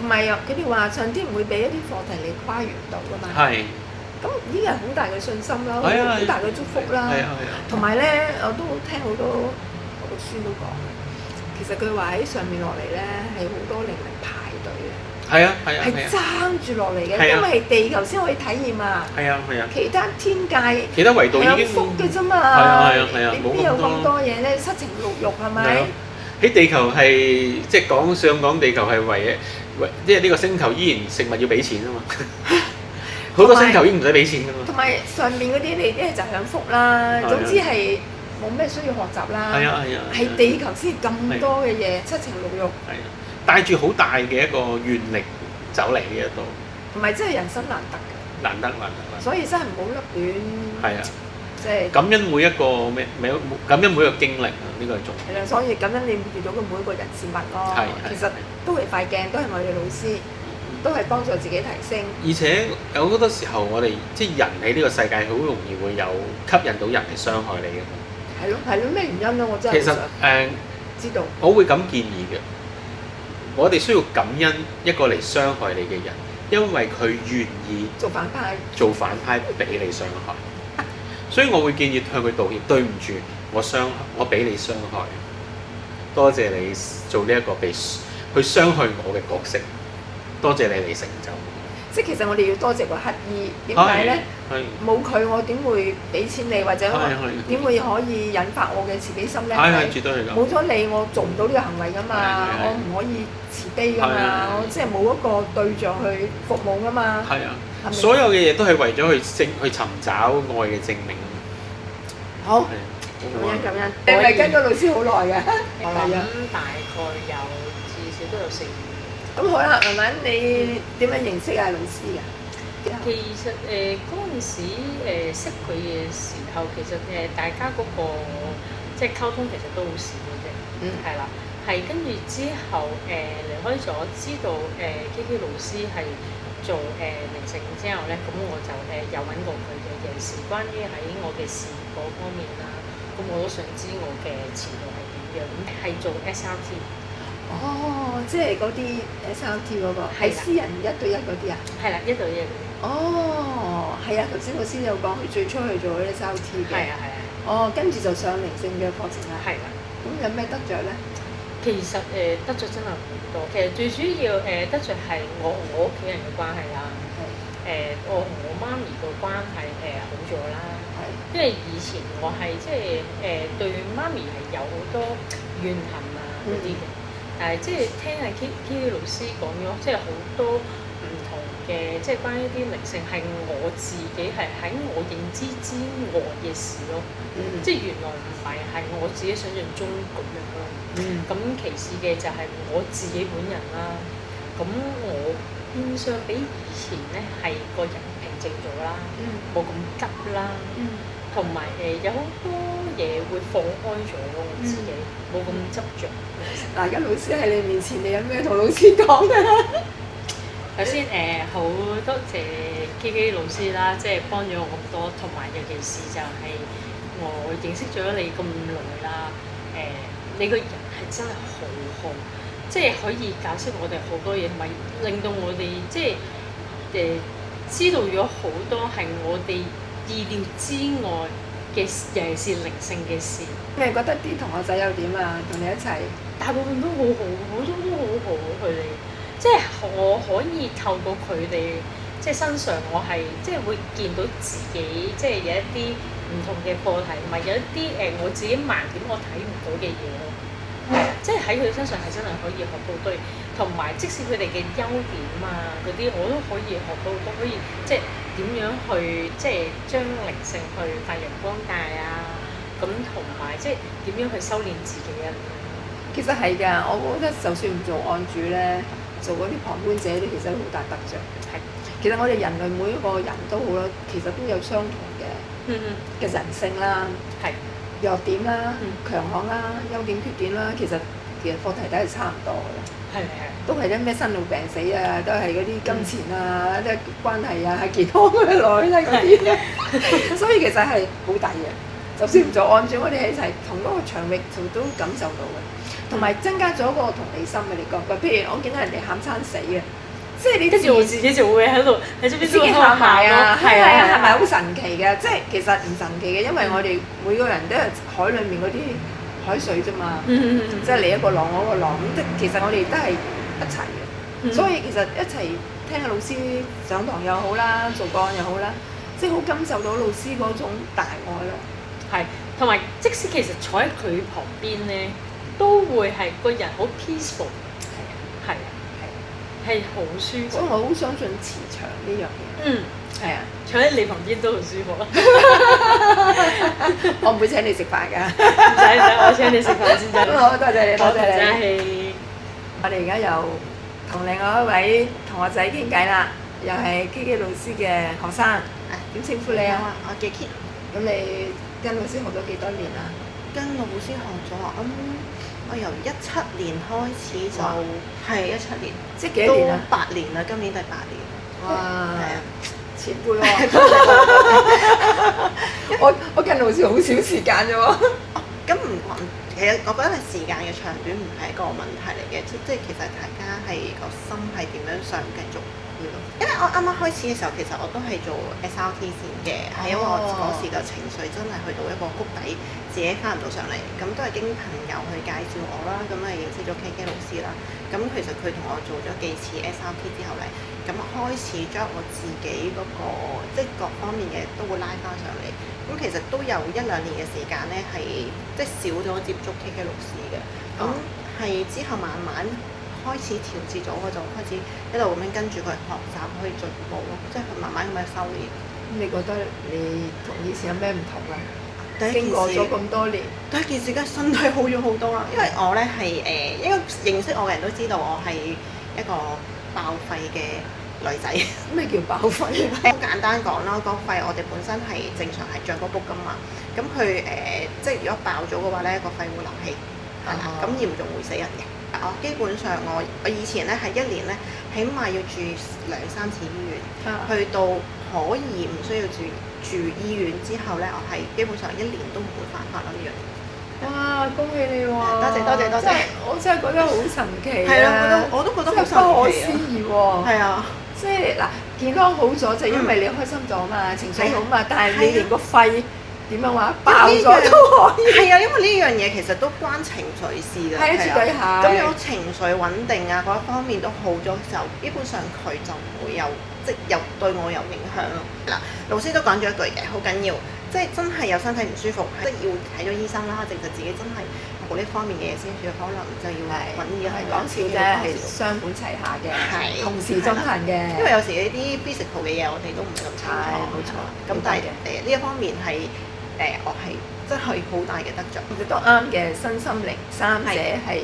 同埋佢哋話上天唔會俾一啲課題你跨越唔到㗎嘛。係。咁已經係好大嘅信心啦，好大嘅祝福啦。同埋咧，我都聽好多我讀書都講，其實佢話喺上面落嚟咧係好多靈魂排隊嘅。係爭住落嚟嘅，因為係地球先可以體驗啊。其他天界、其他維度已經福嘅啫嘛。你邊有咁多嘢咧？七情六慾係咪？喺地球係即係講地球係即係呢個星球依然食物要俾錢啊嘛。好多星球已經唔使俾錢㗎嘛。同埋上面嗰啲你一係就享福啦，總之係冇咩需要學習啦。係地球先咁多嘅嘢，七情六慾。帶住好大嘅一個願力走嚟呢一度，同埋真係人生難得嘅，難得。所以真係唔好立亂。係啊，即係感恩每一個感恩每一個經歷啊，呢個係重要。係啦，所以感恩你遇到嘅每一個人事物咯。其實都係塊鏡，都係我哋老師，都係幫助自己提升。而且有好多時候，我哋即係人喺呢個世界好容易會有吸引到人嚟傷害你嘅。係咯，咩原因咧？我真係其實知道，我會咁建議嘅。我哋需要感恩一個嚟傷害你嘅人，因為佢願意做反派，俾你傷害，所以我會建議向佢道歉，對唔住，我俾你傷害，多謝你做呢一個去傷害我嘅角色，多謝你嚟成就。即係其實我哋要多謝個乞兒，點解咧？冇佢我點會俾錢你，或者點會可以引發我嘅慈悲心咧？絕對係咁。冇咗你，我做唔到呢個行為噶嘛，我唔可以慈悲噶嘛，我即係冇一個對象去服務噶嘛。係啊，所有嘅嘢都係為咗去尋找愛嘅證明。好，感恩。你係咪跟咗老師好耐㗎？我諗大概有至少都有4年。咁好啦，慢慢你點樣認識阿老師㗎？其實嗰陣時識佢嘅時候，其實大家嗰個即係溝通其實都好少嘅啫。係啦，係跟住之後離開咗，知道KK 老師係做靈性之後咧，咁我就有揾過佢嘅，尤其是關於喺我嘅事業嗰方面啦。咁我都想知我嘅前途係點樣，咁係做 SRT。哦，即係嗰啲 SRT 嗰個係私人1對1嗰啲啊？係啦，1對1嗰啲。哦，係啊，頭先老師有講佢最初去做 SRT 嘅。係啊。哦，跟住就上靈性嘅課程啦。係啦。咁有咩得着咧？其實得着真係好多。其實最主要得着係我屋企人嘅關係啦。我同我媽咪個關係好咗啦。因為以前我係即係對媽咪係有好多怨恨啊嗰啲嘅。但係即係聽阿 KK 老師講咗，即係好多唔同嘅，即係關於啲靈性係我自己係喺我認知之外嘅事咯。即係原來唔係我自己想象中咁樣咯。咁其次嘅就係我自己本人啦。咁我變相比以前咧係個人平靜咗啦，冇咁急啦，同埋有好多嘢會放開咗咯，我自己冇咁執着。嗱，而家老師喺你面前，你有咩同老師講㗎？首先好多謝 KK 老師啦，即係幫咗我咁多，同埋尤其是就係我認識咗你咁耐啦。你個人係真係好好，即係可以教識我哋好多嘢，同埋令到我哋即係知道咗好多係我哋意料之外嘅，尤其是靈性嘅事。你覺得啲同學仔又點啊？同你一齊？大部分都好好，好多都好好，佢哋即係我可以透過佢哋即係身上，我係即係會見到自己，即係有一啲唔同嘅課題，同埋有一啲我自己盲點我睇唔到嘅嘢咯。即係喺佢身上係真係可以學到好多嘢，同埋即使佢哋嘅優點啊嗰啲，我都可以學到好多，可以即係點樣去即係將靈性去發揚光大啊，咁同埋即係點樣去修煉自己啊。其實係㗎，我覺得就算唔做案主咧，做嗰啲旁觀者，其實都好大得着嘅。係，其實我哋人類每一個人都好啦，其實都有相同嘅人性啦，係弱點啦、強項啦、優點缺點啦，其實課題都係差唔多㗎啦。係，都係啲咩生老病死啊，都係嗰啲金錢啊、啲關係啊、健康嘅來啦嗰啲，所以其實係好抵嘅。就算唔做案主，我哋喺一齊同嗰個場域做都感受到嘅。同埋增加咗個同理心嘅，你覺唔覺？譬如我見到人哋喊餐死嘅，即係你跟住我自己就會喺度，你知唔知自己喊埋啊？係啊，係咪好神奇嘅？即係其實唔神奇嘅，因為我哋每個人都係海裡面嗰啲海水啫嘛。即係你一個浪，我一個浪，即係其實我哋都係一齊嘅。所以其實一齊聽下老師上堂又好啦，做個案又好啦，即係好感受到老師嗰種大愛咯。係，同埋即使其實坐喺佢旁邊咧，都會係個人好 peaceful， 係好舒服。所以我好相信磁場呢樣嘢。係啊，坐喺你旁邊都好舒服。我唔會請你食飯㗎。唔使，我請你食飯先得。好，多謝你，多謝你。我哋而家又同另外一位同學仔傾偈啦，又係 KK 老師嘅學生。點稱呼你啊？我叫 Kit。咁你跟老師學咗幾多年啊？跟老師學咗我由17年開始就係17年，即係幾多年啊？8年啦，今年第8年。哇！係啊，前輩喎。我跟老師好少時間啫喎。咁唔關，其實我覺得係時間嘅長短唔係一個問題嚟嘅，即係其實大家係個心係點樣想繼續。因為我啱啱開始嘅時候，其實我都係做 SRT 線嘅，係因為我嗰時嘅情緒真係去到一個谷底，自己翻唔到上嚟，咁都係經朋友去介紹我啦，咁啊認識咗 KK 老師啦。咁其實佢同我做咗幾次 SRT 之後咧，咁開始將我自己嗰個即係各方面嘅都會拉翻上嚟。咁其實都有1-2年嘅時間咧，係即係少咗接觸 KK 老師嘅。咁係之後慢慢開始調節咗，我就開始一路咁樣跟住佢學習，去進步咯，即係慢慢咁樣修練。你覺得你同以前有咩唔同啊？第一件事經過咗咁多年，第一件事梗係身體好咗好多啦，因為我咧係應該認識我嘅人都知道我係一個爆肺嘅女仔。咩叫爆肺？好簡單講啦，個肺我哋本身係正常係脹卜卜噶嘛，咁佢即係如果爆咗嘅話咧，個肺會漏氣，係啦，咁嚴重會死人嘅。我基本上我以前咧係1年咧，起碼要住2-3次醫院，去到可以唔需要住醫院之後咧，我係基本上1年都唔會犯法咯呢樣嘢。哇！恭喜你喎！多謝多謝多謝！我真係覺得好神奇啊！係啊，我都覺得好神不可奇思議喎！係啊，即係嗱，健康好咗就因為你開心咗嘛，情緒好嘛，但係你連個肺點樣話爆咗都可以。係啊，因為呢樣嘢其實都關情緒事㗎。係啊，絕對係。咁如果情緒穩定啊嗰一方面都好咗嘅時候，基本上佢就唔會有即係又對我有影響咯。嗱，老師都講咗一句嘅，好緊要，即係真係有身體唔舒服，即係要睇咗醫生啦，證實自己真係冇呢方面嘅嘢先算，可能就要揾醫生。係講笑啫，係雙管齊下嘅，同時進行嘅。因為有時呢啲 physical 嘅嘢，我哋都唔係咁清楚。係冇錯。咁但係呢一方面係我係真係好大嘅得着。其實都啱嘅，身心靈三者係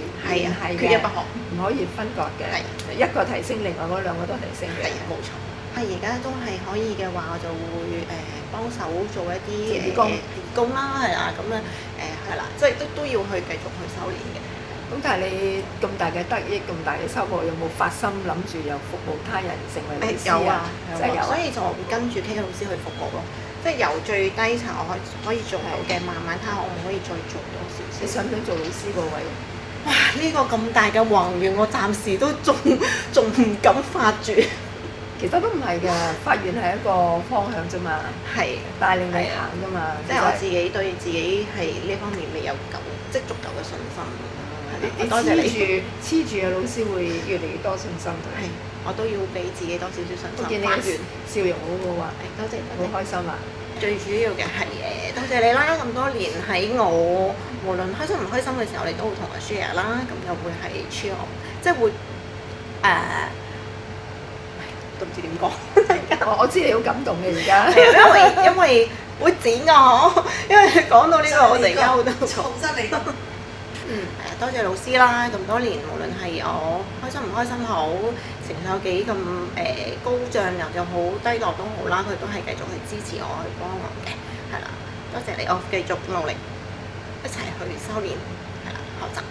缺一不可，唔可以分割嘅。一個提升，另外嗰兩個都提升嘅。係冇錯。而家都係可以嘅話，我就會幫手做一啲義工啦，係啦，咁樣係啦，即係都要去繼續去修練嘅。咁但係你咁大嘅得益，咁大嘅收穫，有冇發心諗住又服務他人，成為老師啊？有啊，所以就會跟住 KK 老師去服務咯。即係由最低層我可以做到嘅，慢慢睇下我可唔可以再做多少少。你想唔想做老師個位？哇！呢個咁大嘅宏願，我暫時都仲唔敢發住。其實都唔係㗎，發願係一個方向啫嘛，係帶領你行㗎嘛。即係我自己對自己係呢方面未有即係足夠嘅信心。你多謝你黐住嘅老師會越嚟越多信心。係，我都要俾自己多少少信心。我見你嘅笑容好好啊，多謝，好開心啊！最主要嘅係多謝你啦，咁多年喺我無論開心唔開心嘅時候，你都會同我 share 啦，咁又會係 cheer 我，即係會都唔知點講。我知你好感動嘅而家。因為會剪我，因為講到呢個我哋而家好多重新嚟過。多謝老師啦，咁多年無論係我開心唔開心好，情緒有幾咁高漲又好，低落都好啦，佢都係繼續去支持我，去幫我嘅，係啦，多謝你，我繼續努力一齊去修練，係啦，學習。